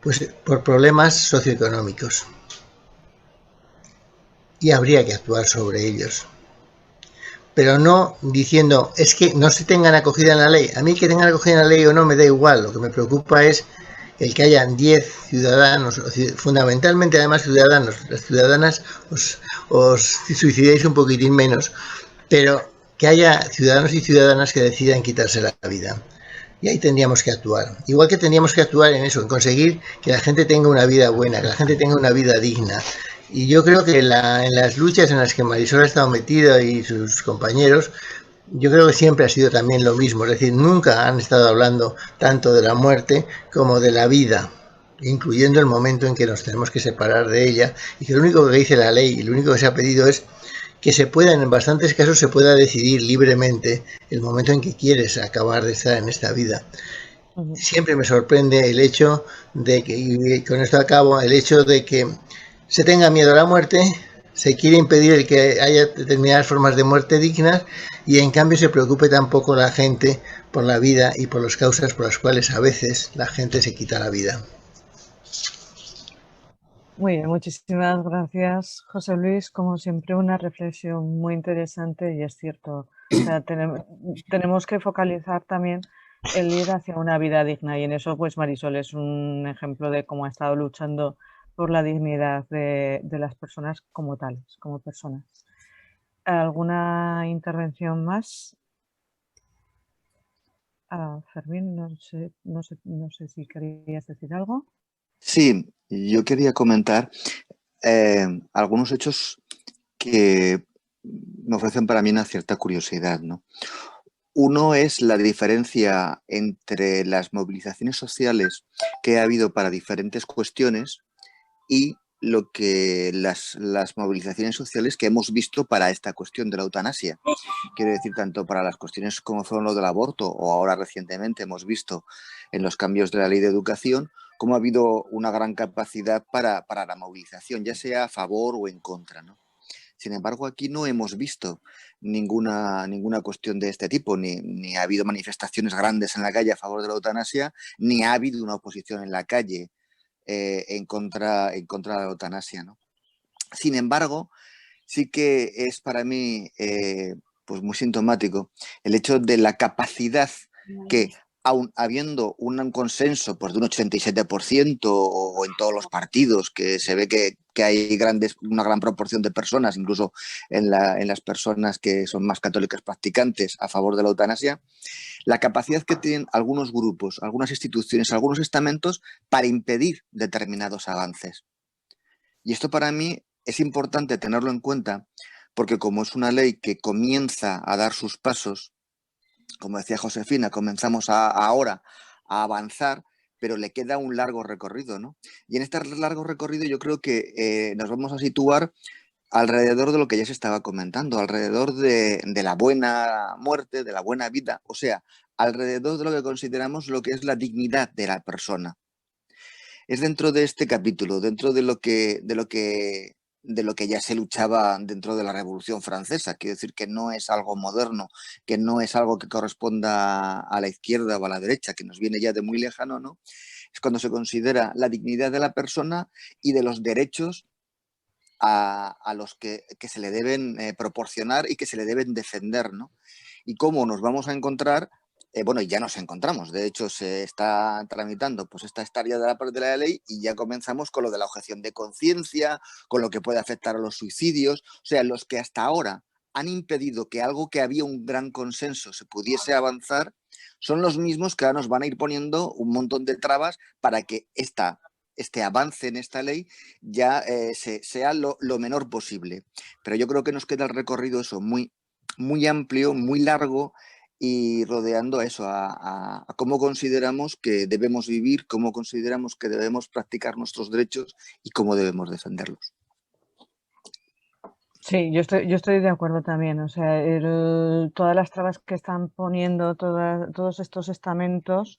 pues por problemas socioeconómicos. Y habría que actuar sobre ellos. Pero no diciendo, es que no se tengan acogida en la ley. A mí que tengan acogida en la ley o no me da igual. Lo que me preocupa es el que hayan 10 ciudadanos, fundamentalmente además ciudadanos, las ciudadanas os suicidéis un poquitín menos, pero que haya ciudadanos y ciudadanas que decidan quitarse la vida. Y ahí tendríamos que actuar. Igual que tendríamos que actuar en eso, en conseguir que la gente tenga una vida buena, que la gente tenga una vida digna. Y yo creo que en las luchas en las que Marisol ha estado metida y sus compañeros, yo creo que siempre ha sido también lo mismo. Es decir, nunca han estado hablando tanto de la muerte como de la vida, incluyendo el momento en que nos tenemos que separar de ella. Y que lo único que dice la ley y lo único que se ha pedido es que se pueda, en bastantes casos, se pueda decidir libremente el momento en que quieres acabar de estar en esta vida. Siempre me sorprende el hecho de que, y con esto acabo, el hecho de que se tenga miedo a la muerte, se quiere impedir el que haya determinadas formas de muerte dignas y en cambio se preocupe tampoco la gente por la vida y por las causas por las cuales a veces la gente se quita la vida. Muy bien, muchísimas gracias, José Luis. Como siempre, una reflexión muy interesante y es cierto. O sea, tenemos que focalizar también el ir hacia una vida digna y en eso, pues Marisol es un ejemplo de cómo ha estado luchando por la dignidad de las personas como tales, como personas. ¿Alguna intervención más? Fermín, no sé si querías decir algo. Sí, yo quería comentar algunos hechos que me ofrecen para mí una cierta curiosidad, ¿no? Uno es la diferencia entre las movilizaciones sociales que ha habido para diferentes cuestiones y lo que las movilizaciones sociales que hemos visto para esta cuestión de la eutanasia. Quiero decir, tanto para las cuestiones como fueron lo del aborto o ahora recientemente hemos visto en los cambios de la ley de educación, cómo ha habido una gran capacidad para la movilización, ya sea a favor o en contra, ¿no? Sin embargo, aquí no hemos visto ninguna cuestión de este tipo, ni ha habido manifestaciones grandes en la calle a favor de la eutanasia, ni ha habido una oposición en la calle en contra de la eutanasia, ¿no? Sin embargo, sí que es para mí pues muy sintomático el hecho de la capacidad que, aun habiendo un consenso pues, de un 87% o en todos los partidos, que se ve que hay una gran proporción de personas, incluso en las personas que son más católicas practicantes a favor de la eutanasia, la capacidad que tienen algunos grupos, algunas instituciones, algunos estamentos para impedir determinados avances. Y esto para mí es importante tenerlo en cuenta porque como es una ley que comienza a dar sus pasos, como decía Josefina, comenzamos ahora a avanzar, pero le queda un largo recorrido, ¿no? Y en este largo recorrido yo creo que nos vamos a situar alrededor de lo que ya se estaba comentando, alrededor de la buena muerte, de la buena vida, o sea, alrededor de lo que consideramos lo que es la dignidad de la persona. Es dentro de este capítulo, dentro de lo que ya se luchaba dentro de la Revolución Francesa. Quiero decir que no es algo moderno, que no es algo que corresponda a la izquierda o a la derecha, que nos viene ya de muy lejano, ¿no? Es cuando se considera la dignidad de la persona y de los derechos a los que se le deben proporcionar y que se le deben defender, ¿no? Y cómo nos vamos a encontrar, bueno, ya nos encontramos, de hecho se está tramitando pues esta área de la ley y ya comenzamos con lo de la objeción de conciencia, con lo que puede afectar a los suicidios, o sea, los que hasta ahora han impedido que algo que había un gran consenso se pudiese avanzar, son los mismos que ahora nos van a ir poniendo un montón de trabas para que este avance en esta ley ya sea lo menor posible. Pero yo creo que nos queda el recorrido eso muy, muy amplio, muy largo y rodeando eso, a cómo consideramos que debemos vivir, cómo consideramos que debemos practicar nuestros derechos y cómo debemos defenderlos. Sí, yo estoy de acuerdo también. O sea, todas las trabas que están poniendo todos estos estamentos,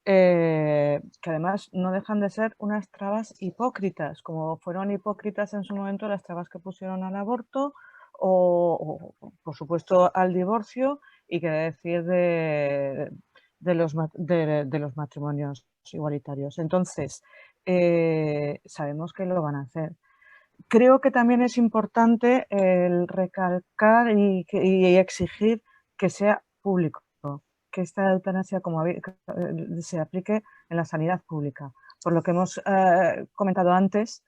que además no dejan de ser unas trabas hipócritas, como fueron hipócritas en su momento las trabas que pusieron al aborto o por supuesto, al divorcio y qué decir de los matrimonios igualitarios. Entonces, sabemos que lo van a hacer. Creo que también es importante el recalcar y exigir que sea público. que esta eutanasia se aplique en la sanidad pública, por lo que hemos comentado antes,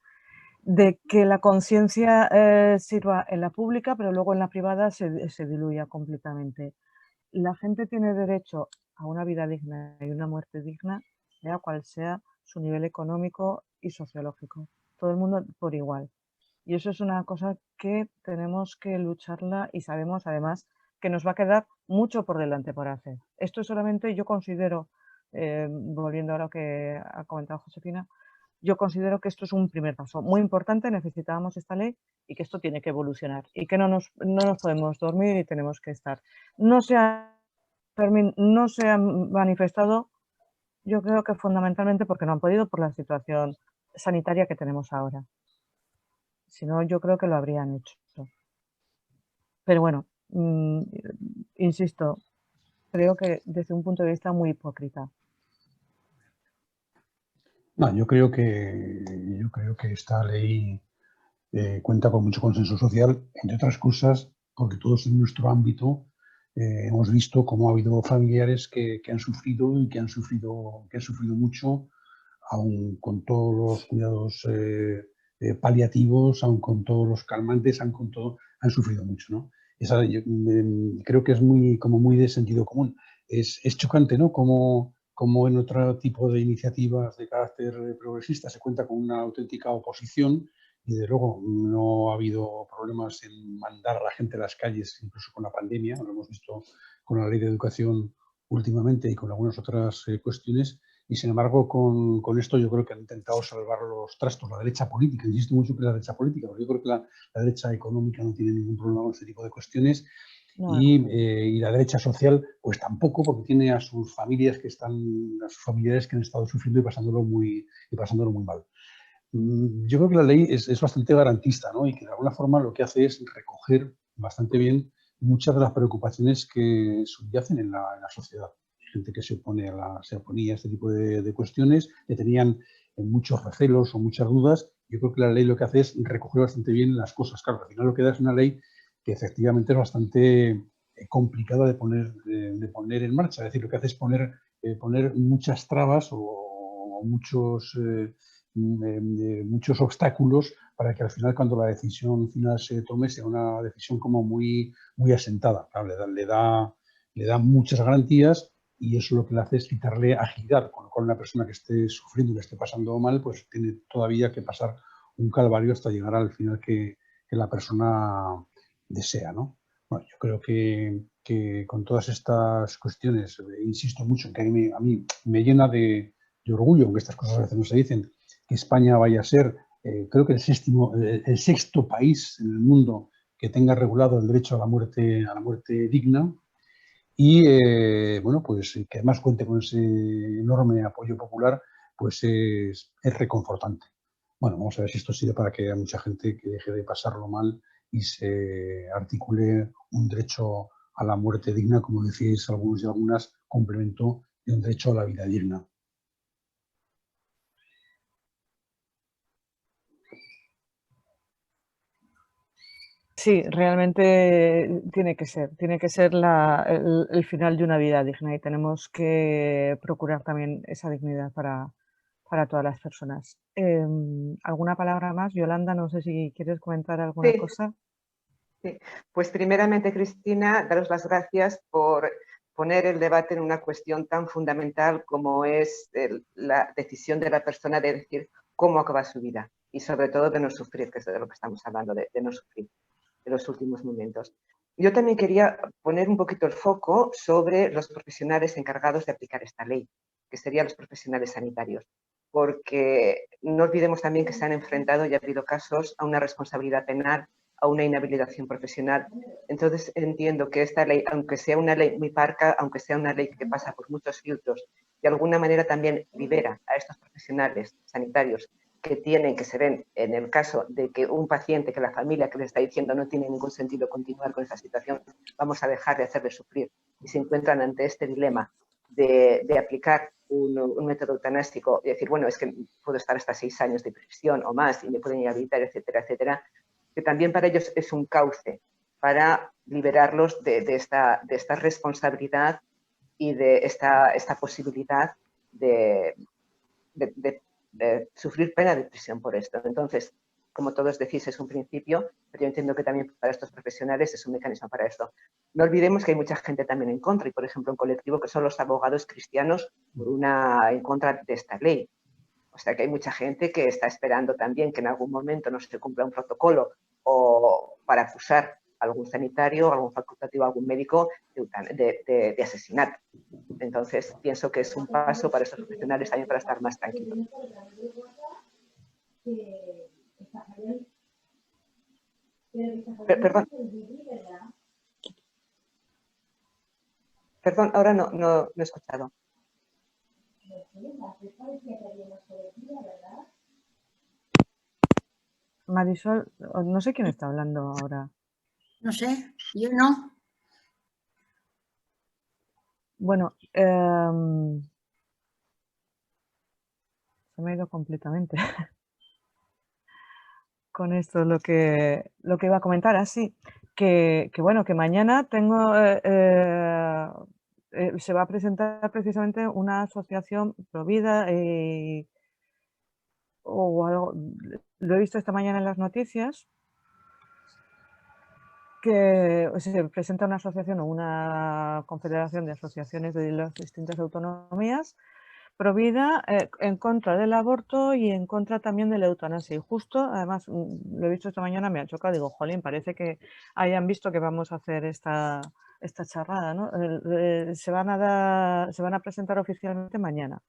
de que la conciencia sirva en la pública, pero luego en la privada se diluya completamente. La gente tiene derecho a una vida digna y una muerte digna, sea cual sea su nivel económico y sociológico. Todo el mundo por igual. Y eso es una cosa que tenemos que lucharla y sabemos además que nos va a quedar mucho por delante por hacer. Esto solamente yo considero, volviendo a lo que ha comentado Josefina, yo considero que esto es un primer paso muy importante, necesitábamos esta ley y que esto tiene que evolucionar y que no nos podemos dormir y tenemos que estar. No se ha manifestado, yo creo que fundamentalmente porque no han podido por la situación sanitaria que tenemos ahora. Si no, yo creo que lo habrían hecho. Pero bueno, insisto, creo que desde un punto de vista muy hipócrita. No, yo creo que esta ley cuenta con mucho consenso social, entre otras cosas, porque todos en nuestro ámbito hemos visto cómo ha habido familiares que han sufrido y que han sufrido mucho, aun con todos los cuidados paliativos, aun con todos los calmantes, han sufrido mucho, ¿no? Creo que es muy de sentido común. Es chocante, ¿no? Como en otro tipo de iniciativas de carácter progresista se cuenta con una auténtica oposición y, de luego, no ha habido problemas en mandar a la gente a las calles, incluso con la pandemia, lo hemos visto con la ley de educación últimamente y con algunas otras cuestiones. Y, sin embargo, con esto yo creo que han intentado salvar los trastos. La derecha política, insisto mucho que la derecha política, porque yo creo que la derecha económica no tiene ningún problema con este tipo de cuestiones. No. Y la derecha social, pues tampoco, porque tiene a sus familias a sus familiares que han estado sufriendo y pasándolo muy mal. Yo creo que la ley es bastante garantista, ¿no? Y que de alguna forma lo que hace es recoger bastante bien muchas de las preocupaciones que subyacen en la sociedad. Gente que se oponía a este tipo de cuestiones, que tenían muchos recelos o muchas dudas. Yo creo que la ley lo que hace es recoger bastante bien las cosas. Claro, al final lo que da es una ley que efectivamente es bastante complicada de poner en marcha. Es decir, lo que hace es poner muchas trabas o muchos obstáculos para que al final, cuando la decisión final se tome, sea una decisión como muy asentada. Claro, le da muchas garantías. Y eso lo que le hace es quitarle agilidad, con lo cual una persona que esté sufriendo y que esté pasando mal, pues tiene todavía que pasar un calvario hasta llegar al final que la persona desea, ¿no? Bueno, yo creo que con todas estas cuestiones, insisto mucho en que a mí me llena de orgullo, aunque estas cosas a veces no se dicen, que España vaya a ser, creo que el sexto país en el mundo que tenga regulado el derecho a la muerte digna. Y bueno, pues que además cuente con ese enorme apoyo popular, pues es reconfortante. Bueno, vamos a ver si esto sirve para que haya mucha gente que deje de pasarlo mal y se articule un derecho a la muerte digna, como decíais algunos y algunas, complemento de un derecho a la vida digna. Sí, realmente tiene que ser el final de una vida digna y tenemos que procurar también esa dignidad para todas las personas. ¿Alguna palabra más? Yolanda, no sé si quieres comentar alguna cosa. Sí. Pues primeramente, Cristina, daros las gracias por poner el debate en una cuestión tan fundamental como es la decisión de la persona de decir cómo acaba su vida y sobre todo de no sufrir, que es de lo que estamos hablando, de no sufrir de los últimos momentos. Yo también quería poner un poquito el foco sobre los profesionales encargados de aplicar esta ley, que serían los profesionales sanitarios, porque no olvidemos también que se han enfrentado y ha habido casos a una responsabilidad penal, a una inhabilitación profesional. Entonces entiendo que esta ley, aunque sea una ley muy parca, aunque sea una ley que pasa por muchos filtros, de alguna manera también libera a estos profesionales sanitarios que se ven en el caso de que un paciente, que la familia que le está diciendo no tiene ningún sentido continuar con esa situación, vamos a dejar de hacerle sufrir, y se encuentran ante este dilema de aplicar un método eutanásico y decir, bueno, es que puedo estar hasta 6 años de prisión o más y me pueden inhabilitar, etcétera, etcétera, que también para ellos es un cauce para liberarlos de esta responsabilidad y de esta posibilidad de sufrir pena de prisión por esto. Entonces, como todos decís, es un principio, pero yo entiendo que también para estos profesionales es un mecanismo para esto. No olvidemos que hay mucha gente también en contra, y por ejemplo un colectivo que son los abogados cristianos en contra de esta ley. O sea que hay mucha gente que está esperando también que en algún momento no se cumpla un protocolo o para acusar a algún sanitario, algún facultativo, algún médico de asesinato. Entonces pienso que es un paso para estos profesionales también para estar más tranquilos. Perdón, ahora no he escuchado. Marisol, no sé quién está hablando ahora. No sé, yo no. Bueno, se me ha ido completamente con esto lo que iba a comentar. Así que bueno, que mañana tengo se va a presentar precisamente una asociación Provida o algo, lo he visto esta mañana en las noticias, que se presenta una asociación o una confederación de asociaciones de las distintas autonomías Provida en contra del aborto y en contra también de la eutanasia. Y justo, además, lo he visto esta mañana, me ha chocado, digo, jolín, parece que hayan visto que vamos a hacer esta charrada, ¿no? Se van a presentar oficialmente mañana.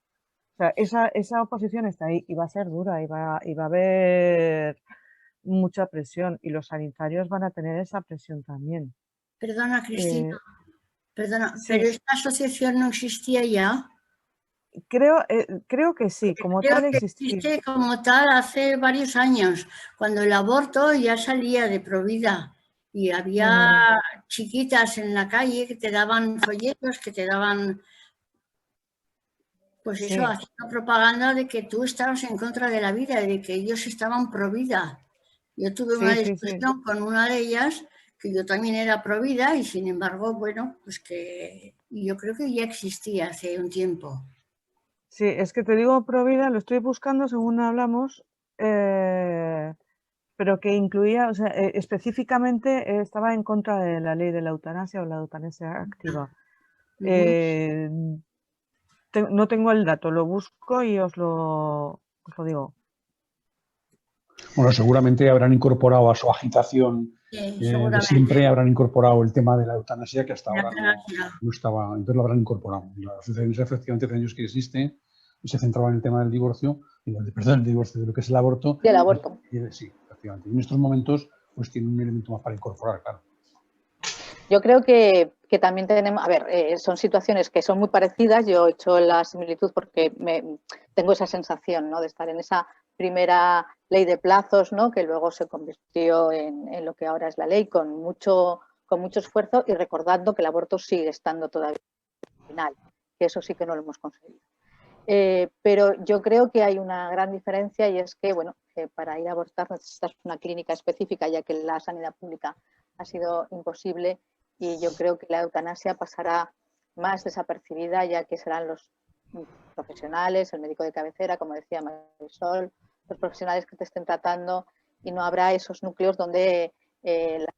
O sea, esa oposición está ahí y va a ser dura y va a haber mucha presión y los sanitarios van a tener esa presión también. Perdona, Cristina, perdona, sí. ¿pero esta asociación no existía ya? Creo que sí, como tal existía. Existe como tal hace varios años, cuando el aborto ya salía de Provida y había chiquitas en la calle que te daban folletos, que te daban, pues eso, Sí. haciendo propaganda de que tú estabas en contra de la vida y de que ellos estaban pro vida. Yo tuve una discusión con una de ellas, que yo también era pro vida y sin embargo, bueno, pues que yo creo que ya existía hace un tiempo. Sí, es que te digo Provida, lo estoy buscando según hablamos, pero que incluía, o sea, específicamente estaba en contra de la ley de la eutanasia o la eutanasia activa. No tengo el dato, lo busco y os lo digo. Bueno, seguramente habrán incorporado a su agitación de siempre, habrán incorporado el tema de la eutanasia, que hasta ahora no estaba, entonces lo habrán incorporado. La asociación efectivamente hace años que existe y se centraba en el tema del divorcio, perdón, el divorcio de lo que es el aborto. Del aborto. Sí, efectivamente. Y en estos momentos pues tiene un elemento más para incorporar, claro. Yo creo que también tenemos, a ver, son situaciones que son muy parecidas. Yo he hecho la similitud porque tengo esa sensación, ¿no?, de estar en esa primera ley de plazos, ¿no?, que luego se convirtió en lo que ahora es la ley, con mucho esfuerzo y recordando que el aborto sigue estando todavía al final, que eso sí que no lo hemos conseguido. Pero yo creo que hay una gran diferencia y es que, bueno, que para ir a abortar necesitas una clínica específica, ya que la sanidad pública ha sido imposible, y yo creo que la eutanasia pasará más desapercibida, ya que serán los profesionales, el médico de cabecera, como decía Marisol, los profesionales que te estén tratando, y no habrá esos núcleos donde las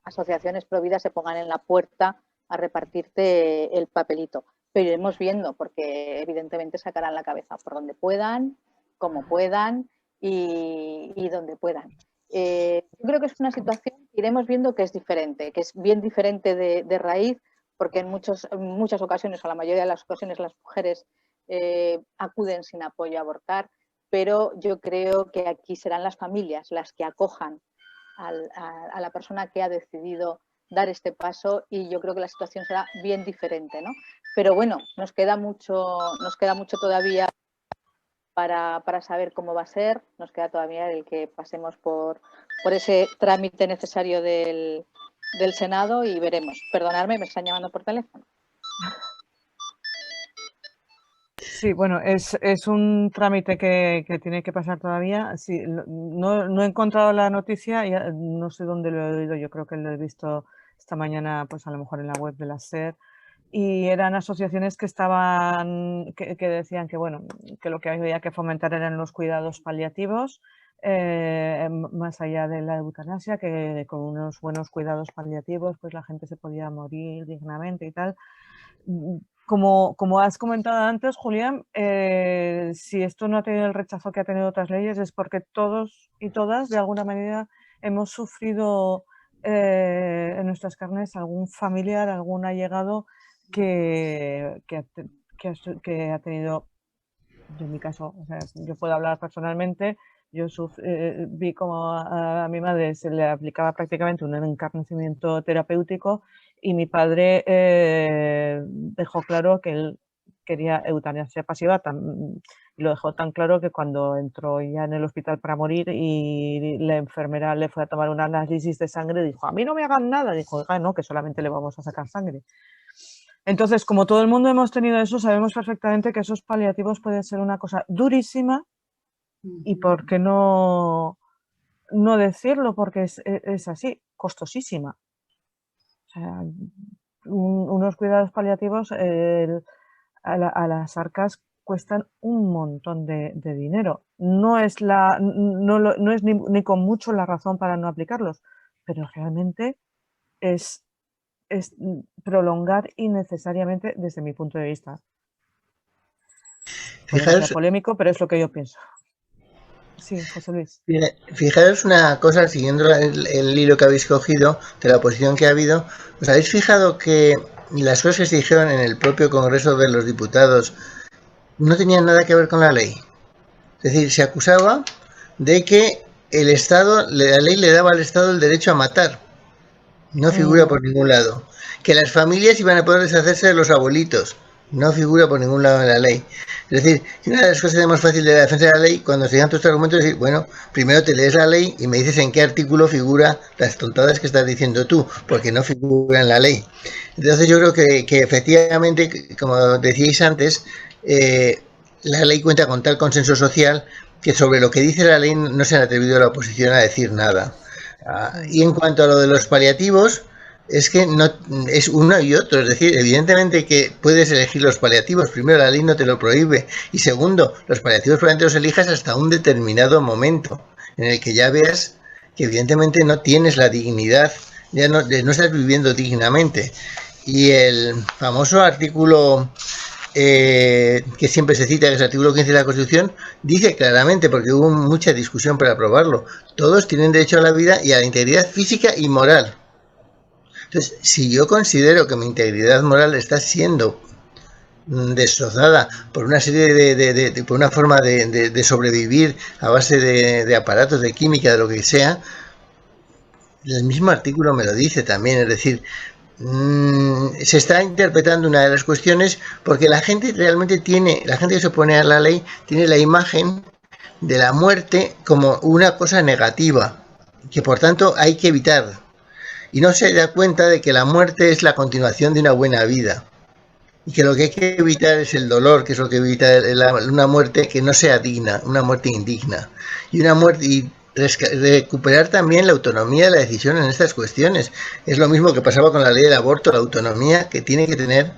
asociaciones pro vida se pongan en la puerta a repartirte el papelito. Pero iremos viendo, porque evidentemente sacarán la cabeza por donde puedan, como puedan y donde puedan. Yo creo que es una situación que iremos viendo que es diferente, que es bien diferente de raíz, porque en muchas ocasiones, o la mayoría de las ocasiones, las mujeres acuden sin apoyo a abortar, pero yo creo que aquí serán las familias las que acojan a la persona que ha decidido dar este paso, y yo creo que la situación será bien diferente, ¿no? Pero bueno, nos queda mucho todavía para saber cómo va a ser. Nos queda todavía el que pasemos por ese trámite necesario del Senado y veremos. Perdonadme, me están llamando por teléfono. Sí, bueno, es un trámite que tiene que pasar todavía. Sí, no he encontrado la noticia, no sé dónde lo he oído, yo creo que lo he visto esta mañana, pues a lo mejor en la web de la SER, y eran asociaciones que estaban, que decían que, bueno, que lo que había que fomentar eran los cuidados paliativos, más allá de la eutanasia, que con unos buenos cuidados paliativos pues la gente se podía morir dignamente y tal. Como has comentado antes, Julián, si esto no ha tenido el rechazo que ha tenido otras leyes es porque todos y todas, de alguna manera, hemos sufrido en nuestras carnes algún familiar, algún allegado que ha tenido, en mi caso, o sea, yo puedo hablar personalmente, yo vi como a mi madre se le aplicaba prácticamente un encarnecimiento terapéutico y mi padre dejó claro que él quería eutanasia pasiva y lo dejó tan claro que cuando entró ya en el hospital para morir y la enfermera le fue a tomar un análisis de sangre, dijo, a mí no me hagan nada, dijo, oiga, no, que solamente le vamos a sacar sangre. Entonces, como todo el mundo hemos tenido eso, sabemos perfectamente que esos paliativos pueden ser una cosa durísima y por qué no decirlo, porque es así, costosísima. O sea, unos cuidados paliativos a las arcas cuestan un montón de dinero. No es ni con mucho la razón para no aplicarlos, pero realmente es prolongar innecesariamente desde mi punto de vista. Puede ser polémico, pero es lo que yo pienso. Sí, José Luis. Fijaros una cosa, siguiendo el hilo que habéis cogido de la oposición que ha habido, ¿os habéis fijado que las cosas que se dijeron en el propio Congreso de los Diputados no tenían nada que ver con la ley? Es decir, se acusaba de que el Estado, la ley le daba al Estado el derecho a matar. No figura por ningún lado. Que las familias iban a poder deshacerse de los abuelitos. No figura por ningún lado en la ley. Es decir, que una de las cosas más fáciles de la defensa de la ley, cuando se llegan todos estos argumentos, es decir, bueno, primero te lees la ley y me dices en qué artículo figura las tontadas que estás diciendo tú, porque no figura en la ley. Entonces yo creo que efectivamente, como decíais antes, la ley cuenta con tal consenso social que sobre lo que dice la ley no se han atrevido a la oposición a decir nada. Y en cuanto a lo de los paliativos, es que no es uno y otro, es decir, evidentemente que puedes elegir los paliativos, primero la ley no te lo prohíbe y segundo, los paliativos probablemente los elijas hasta un determinado momento en el que ya veas que evidentemente no tienes la dignidad, ya no estás viviendo dignamente. Y el famoso artículo que siempre se cita, que es el artículo 15 de la Constitución, dice claramente, porque hubo mucha discusión para aprobarlo, todos tienen derecho a la vida y a la integridad física y moral. Entonces, si yo considero que mi integridad moral está siendo destrozada por una serie por una forma de sobrevivir a base de aparatos, de química, de lo que sea, el mismo artículo me lo dice también, es decir, se está interpretando una de las cuestiones porque la gente realmente la gente que se opone a la ley tiene la imagen de la muerte como una cosa negativa, que por tanto hay que evitar. Y no se da cuenta de que la muerte es la continuación de una buena vida. Y que lo que hay que evitar es el dolor, que es lo que evita una muerte que no sea digna, una muerte indigna. Y recuperar también la autonomía de la decisión en estas cuestiones. Es lo mismo que pasaba con la ley del aborto, la autonomía que tiene que tener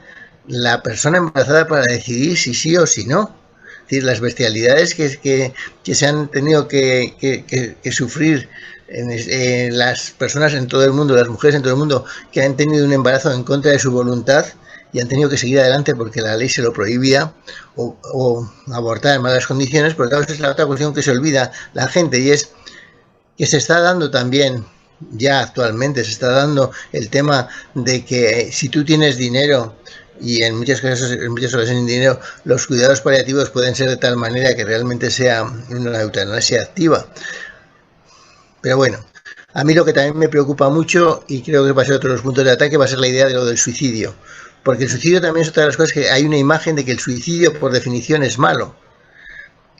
la persona embarazada para decidir si sí o si no. Es decir, las bestialidades que se han tenido que sufrir las personas en todo el mundo, las mujeres en todo el mundo que han tenido un embarazo en contra de su voluntad y han tenido que seguir adelante porque la ley se lo prohibía o abortar en malas condiciones, porque claro, esa es la otra cuestión que se olvida la gente, y es que se está dando también, ya actualmente se está dando el tema de que si tú tienes dinero y en muchos casos, en muchas ocasiones sin dinero, los cuidados paliativos pueden ser de tal manera que realmente sea una eutanasia activa. Pero bueno, a mí lo que también me preocupa mucho, y creo que va a ser otro de los puntos de ataque, va a ser la idea de lo del suicidio. Porque el suicidio también es otra de las cosas que hay una imagen de que el suicidio por definición es malo.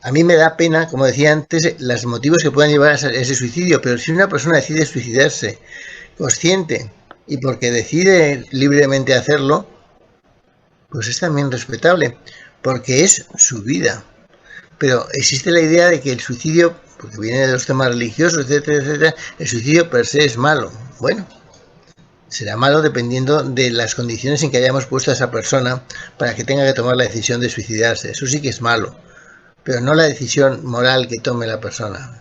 A mí me da pena, como decía antes, los motivos que puedan llevar a ese suicidio, pero si una persona decide suicidarse consciente y porque decide libremente hacerlo, pues es también respetable, porque es su vida. Pero existe la idea de que el suicidio, porque viene de los temas religiosos, etcétera, etcétera, el suicidio per se es malo. Bueno, será malo dependiendo de las condiciones en que hayamos puesto a esa persona para que tenga que tomar la decisión de suicidarse. Eso sí que es malo, pero no la decisión moral que tome la persona.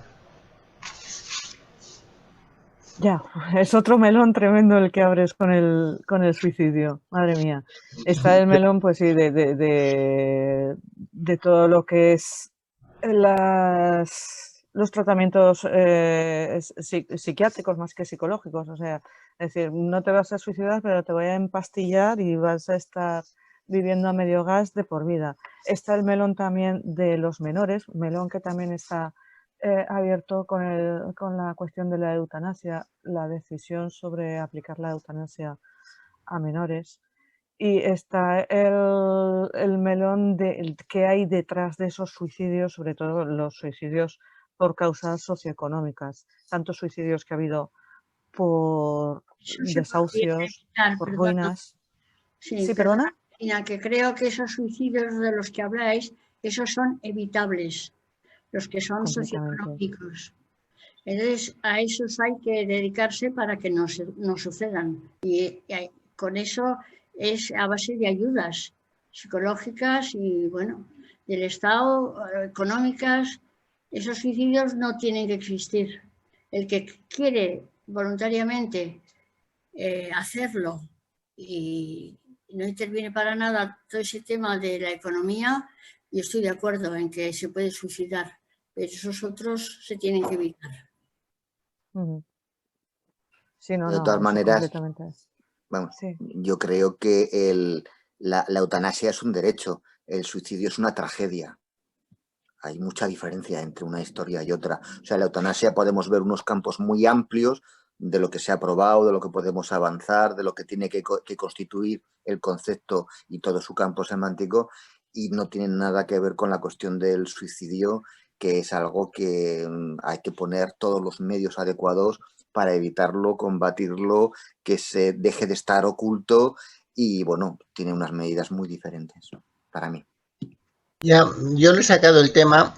Ya, es otro melón tremendo el que abres con el suicidio, madre mía. Está el melón, pues sí, de todo lo que es los tratamientos psiquiátricos más que psicológicos. O sea, es decir, no te vas a suicidar, pero te voy a empastillar y vas a estar viviendo a medio gas de por vida. Está el melón también de los menores, melón que también está abierto con la cuestión de la eutanasia, la decisión sobre aplicar la eutanasia a menores. Y está el melón de qué hay detrás de esos suicidios, sobre todo los suicidios por causas socioeconómicas, tantos suicidios que ha habido por Eso se podría desahucios, evitar, por perdona. ruinas. Sí, Sí, perdona. Cristina, que creo que esos suicidios de los que habláis, esos son evitables, los que son Completamente. socioeconómicos. Entonces, a esos hay que dedicarse para que no sucedan. Y con eso es a base de ayudas psicológicas y, bueno, del Estado, económicas. Esos suicidios no tienen que existir. El que quiere voluntariamente hacerlo y no interviene para nada todo ese tema de la economía, y estoy de acuerdo en que se puede suicidar, pero esos otros se tienen que evitar. Sí, no, De no, todas eso maneras, completamente. vamos, Sí. yo creo que la eutanasia es un derecho, el suicidio es una tragedia. Hay mucha diferencia entre una historia y otra. O sea, la eutanasia podemos ver unos campos muy amplios de lo que se ha probado, de lo que podemos avanzar, de lo que tiene que constituir el concepto y todo su campo semántico, y no tiene nada que ver con la cuestión del suicidio, que es algo que hay que poner todos los medios adecuados para evitarlo, combatirlo, que se deje de estar oculto y, bueno, tiene unas medidas muy diferentes para mí. Ya, yo le he sacado el tema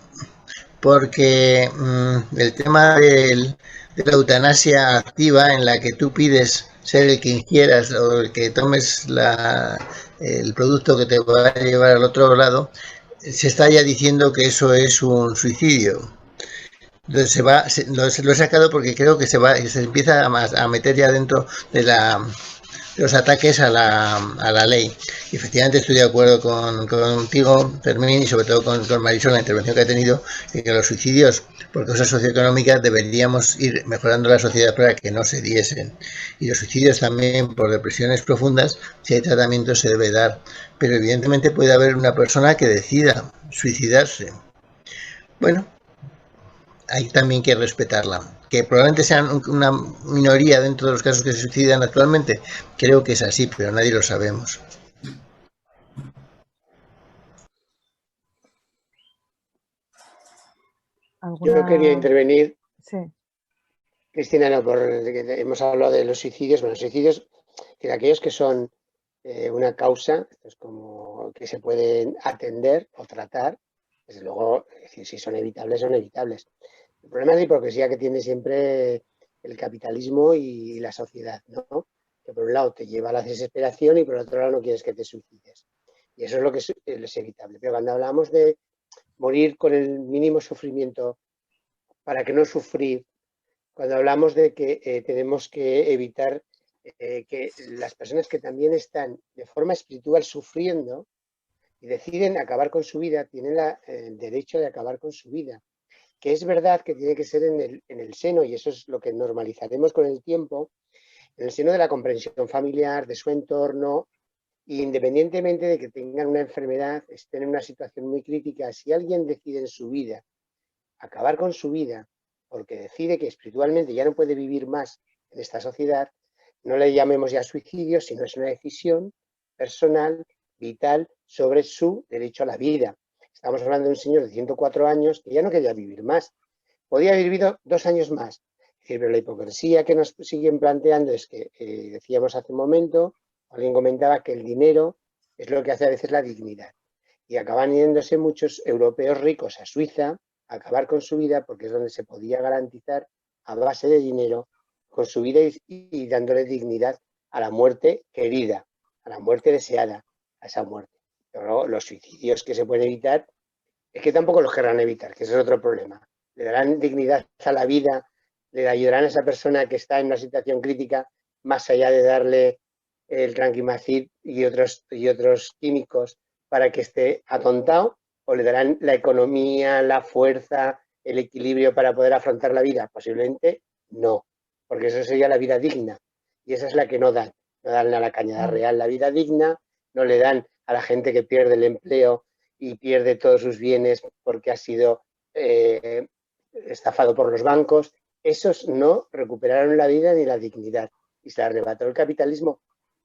porque el tema de la eutanasia activa, en la que tú pides ser el que quieras o el que tomes el producto que te va a llevar al otro lado, se está ya diciendo que eso es un suicidio. Entonces lo he sacado porque creo que se empieza a meter ya dentro de los ataques a la ley. Y efectivamente estoy de acuerdo contigo, Fermín, y sobre todo con Marisol, la intervención que ha tenido, en que los suicidios por causas socioeconómicas deberíamos ir mejorando la sociedad para que no se diesen. Y los suicidios también por depresiones profundas, si hay tratamiento se debe dar. Pero evidentemente puede haber una persona que decida suicidarse. Bueno, hay también que respetarla. Que probablemente sean una minoría dentro de los casos que se suicidan actualmente, creo que es así, pero nadie lo sabemos. Yo quería intervenir, Sí. Cristina, no, hemos hablado de los suicidios. Bueno, los suicidios, que aquellos que son una causa, pues como que se pueden atender o tratar, desde luego, si son evitables, son evitables. El problema es la hipocresía que tiene siempre el capitalismo y la sociedad, ¿no? Que por un lado te lleva a la desesperación y por otro lado no quieres que te suicides. Y eso es lo que es evitable. Pero cuando hablamos de morir con el mínimo sufrimiento para que no sufrir, cuando hablamos de que tenemos que evitar que las personas que también están de forma espiritual sufriendo y deciden acabar con su vida, tienen el derecho de acabar con su vida. Que es verdad que tiene que ser en el seno, y eso es lo que normalizaremos con el tiempo, en el seno de la comprensión familiar, de su entorno, e independientemente de que tengan una enfermedad, estén en una situación muy crítica, si alguien decide en su vida acabar con su vida porque decide que espiritualmente ya no puede vivir más en esta sociedad, no le llamemos ya suicidio, sino es una decisión personal, vital, sobre su derecho a la vida. Estamos hablando de un señor de 104 años que ya no quería vivir más. Podía haber vivido 2 años más. Pero la hipocresía que nos siguen planteando es que, decíamos hace un momento, alguien comentaba que el dinero es lo que hace a veces la dignidad. Y acaban yéndose muchos europeos ricos a Suiza a acabar con su vida porque es donde se podía garantizar a base de dinero con su vida y dándole dignidad a la muerte querida, a la muerte deseada, a esa muerte. Pero los suicidios que se pueden evitar, es que tampoco los querrán evitar, que ese es otro problema. Le darán dignidad a la vida, le ayudarán a esa persona que está en una situación crítica, más allá de darle el tranquimacid y otros químicos para que esté atontado, o le darán la economía, la fuerza, el equilibrio para poder afrontar la vida. Posiblemente no, porque eso sería la vida digna, y esa es la que no dan. No dan a la Cañada Real la vida digna, no le dan a la gente que pierde el empleo y pierde todos sus bienes porque ha sido estafado por los bancos. Esos no recuperaron la vida ni la dignidad, y se la arrebató el capitalismo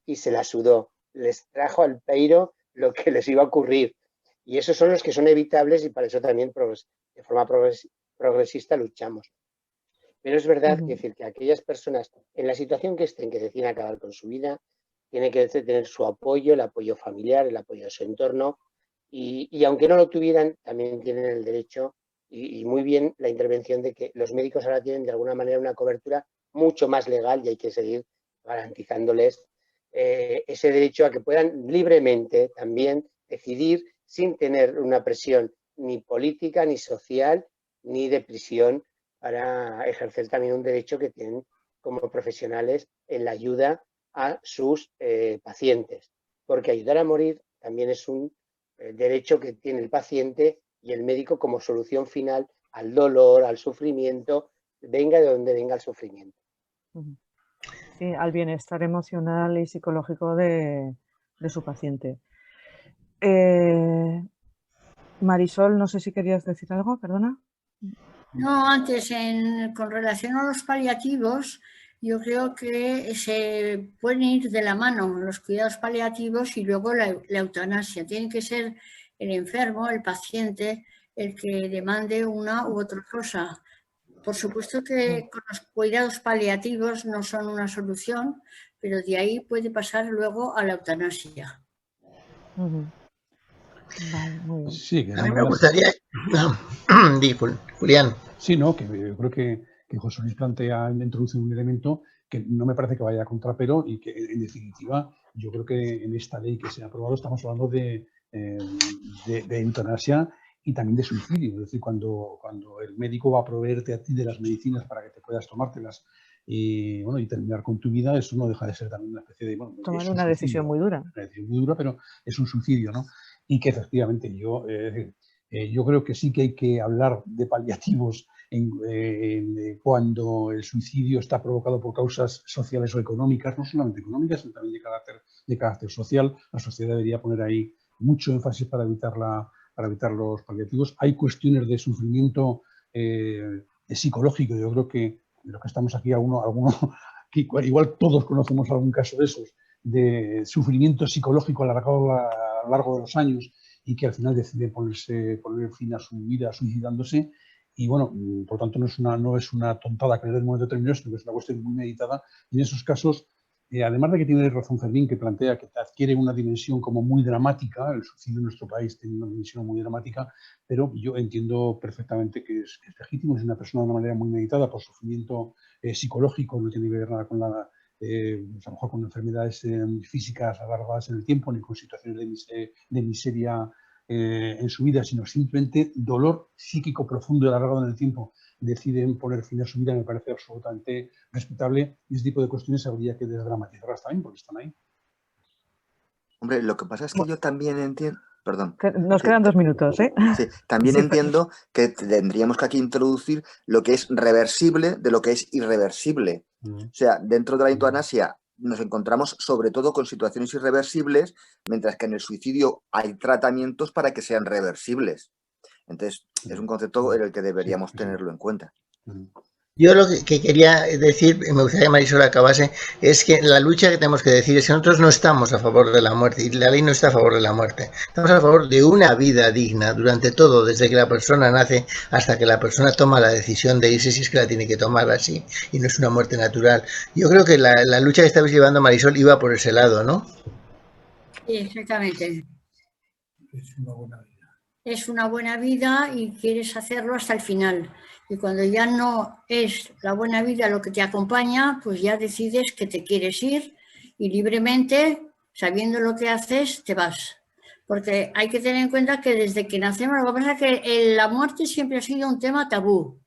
y se la sudó, les trajo al peiro lo que les iba a ocurrir, y esos son los que son evitables, y para eso también de forma progresista luchamos. Pero es verdad que aquellas personas en la situación que estén, que deciden acabar con su vida, tienen que tener su apoyo, el apoyo familiar, el apoyo de su entorno, y aunque no lo tuvieran, también tienen el derecho, y muy bien la intervención de que los médicos ahora tienen de alguna manera una cobertura mucho más legal, y hay que seguir garantizándoles ese derecho a que puedan libremente también decidir sin tener una presión ni política, ni social, ni de prisión, para ejercer también un derecho que tienen como profesionales en la ayuda a sus pacientes. Porque ayudar a morir también es un derecho que tiene el paciente y el médico como solución final al dolor, al sufrimiento, venga de donde venga el sufrimiento. Sí, al bienestar emocional y psicológico de su paciente. Marisol, no sé si querías decir algo, perdona. No, antes, con relación a los paliativos, yo creo que se pueden ir de la mano los cuidados paliativos y luego la eutanasia. Tiene que ser el enfermo, el paciente, el que demande una u otra cosa. Por supuesto que con los cuidados paliativos no son una solución, pero de ahí puede pasar luego a la eutanasia. Vale, muy bien. Sí, que a mí me gustaría... Julián. Sí, no, que yo creo que José Luis introduce un elemento que no me parece que vaya a contrapelo, y que en definitiva yo creo que en esta ley que se ha aprobado estamos hablando de eutanasia y también de suicidio. Es decir, cuando el médico va a proveerte a ti de las medicinas para que te puedas tomártelas y terminar con tu vida, eso no deja de ser también una especie de... Tomar una decisión muy dura. Una decisión muy dura, pero es un suicidio, ¿no? Y que efectivamente yo creo que sí que hay que hablar de paliativos cuando el suicidio está provocado por causas sociales o económicas, no solamente económicas, sino también de carácter social. La sociedad debería poner ahí mucho énfasis para evitar los paliativos. Hay cuestiones de sufrimiento psicológico. Yo creo que de los que estamos aquí, igual todos conocemos algún caso de esos, de sufrimiento psicológico alargado a lo largo de los años, y que al final decide poner fin a su vida suicidándose. Y bueno, por tanto no es una tontada creer en un momento determinado, sino que es una cuestión muy meditada. Y en esos casos, además de que tiene razón Fermín, que plantea que adquiere una dimensión como muy dramática, el suicidio en nuestro país tiene una dimensión muy dramática, pero yo entiendo perfectamente que es legítimo, es una persona de una manera muy meditada por sufrimiento psicológico, no tiene que ver nada con a lo mejor con enfermedades físicas alargadas en el tiempo, ni con situaciones de miseria en su vida, sino simplemente dolor psíquico profundo y alargado en el tiempo. Deciden poner fin a su vida, me parece absolutamente respetable, y ese tipo de cuestiones habría que desdramatizarlas también, porque están ahí. Hombre, lo que pasa es que yo también entiendo... Perdón. Nos quedan 2 minutos, ¿eh? Sí, también entiendo que tendríamos que aquí introducir lo que es reversible de lo que es irreversible. O sea, dentro de la eutanasia nos encontramos sobre todo con situaciones irreversibles, mientras que en el suicidio hay tratamientos para que sean reversibles. Entonces, es un concepto en el que deberíamos tenerlo en cuenta. Yo lo que quería decir, me gustaría que Marisol acabase, es que la lucha que tenemos que decir es que nosotros no estamos a favor de la muerte, y la ley no está a favor de la muerte. Estamos a favor de una vida digna durante todo, desde que la persona nace hasta que la persona toma la decisión de irse, si es que la tiene que tomar así, y no es una muerte natural. Yo creo que la lucha que estabais llevando, Marisol, iba por ese lado, ¿no? Sí, exactamente. Es una buena vida. Es una buena vida y quieres hacerlo hasta el final. Y cuando ya no es la buena vida lo que te acompaña, pues ya decides que te quieres ir y libremente, sabiendo lo que haces, te vas. Porque hay que tener en cuenta que desde que nacemos, lo que pasa es que la muerte siempre ha sido un tema tabú.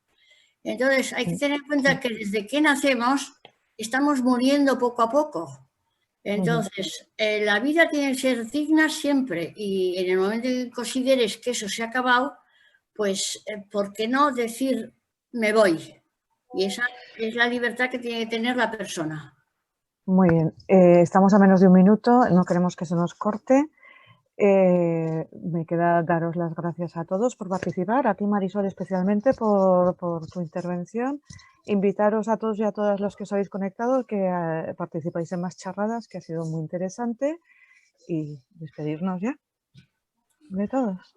Entonces, hay que tener en cuenta que desde que nacemos estamos muriendo poco a poco. Entonces, la vida tiene que ser digna siempre y en el momento que consideres que eso se ha acabado, pues, ¿por qué no decir me voy? Y esa es la libertad que tiene que tener la persona. Muy bien, estamos a menos de un minuto, no queremos que se nos corte. Me queda daros las gracias a todos por participar, a ti Marisol especialmente por tu intervención. Invitaros a todos y a todas los que os habéis conectado que participáis en más charradas, que ha sido muy interesante, y despedirnos ya de todos.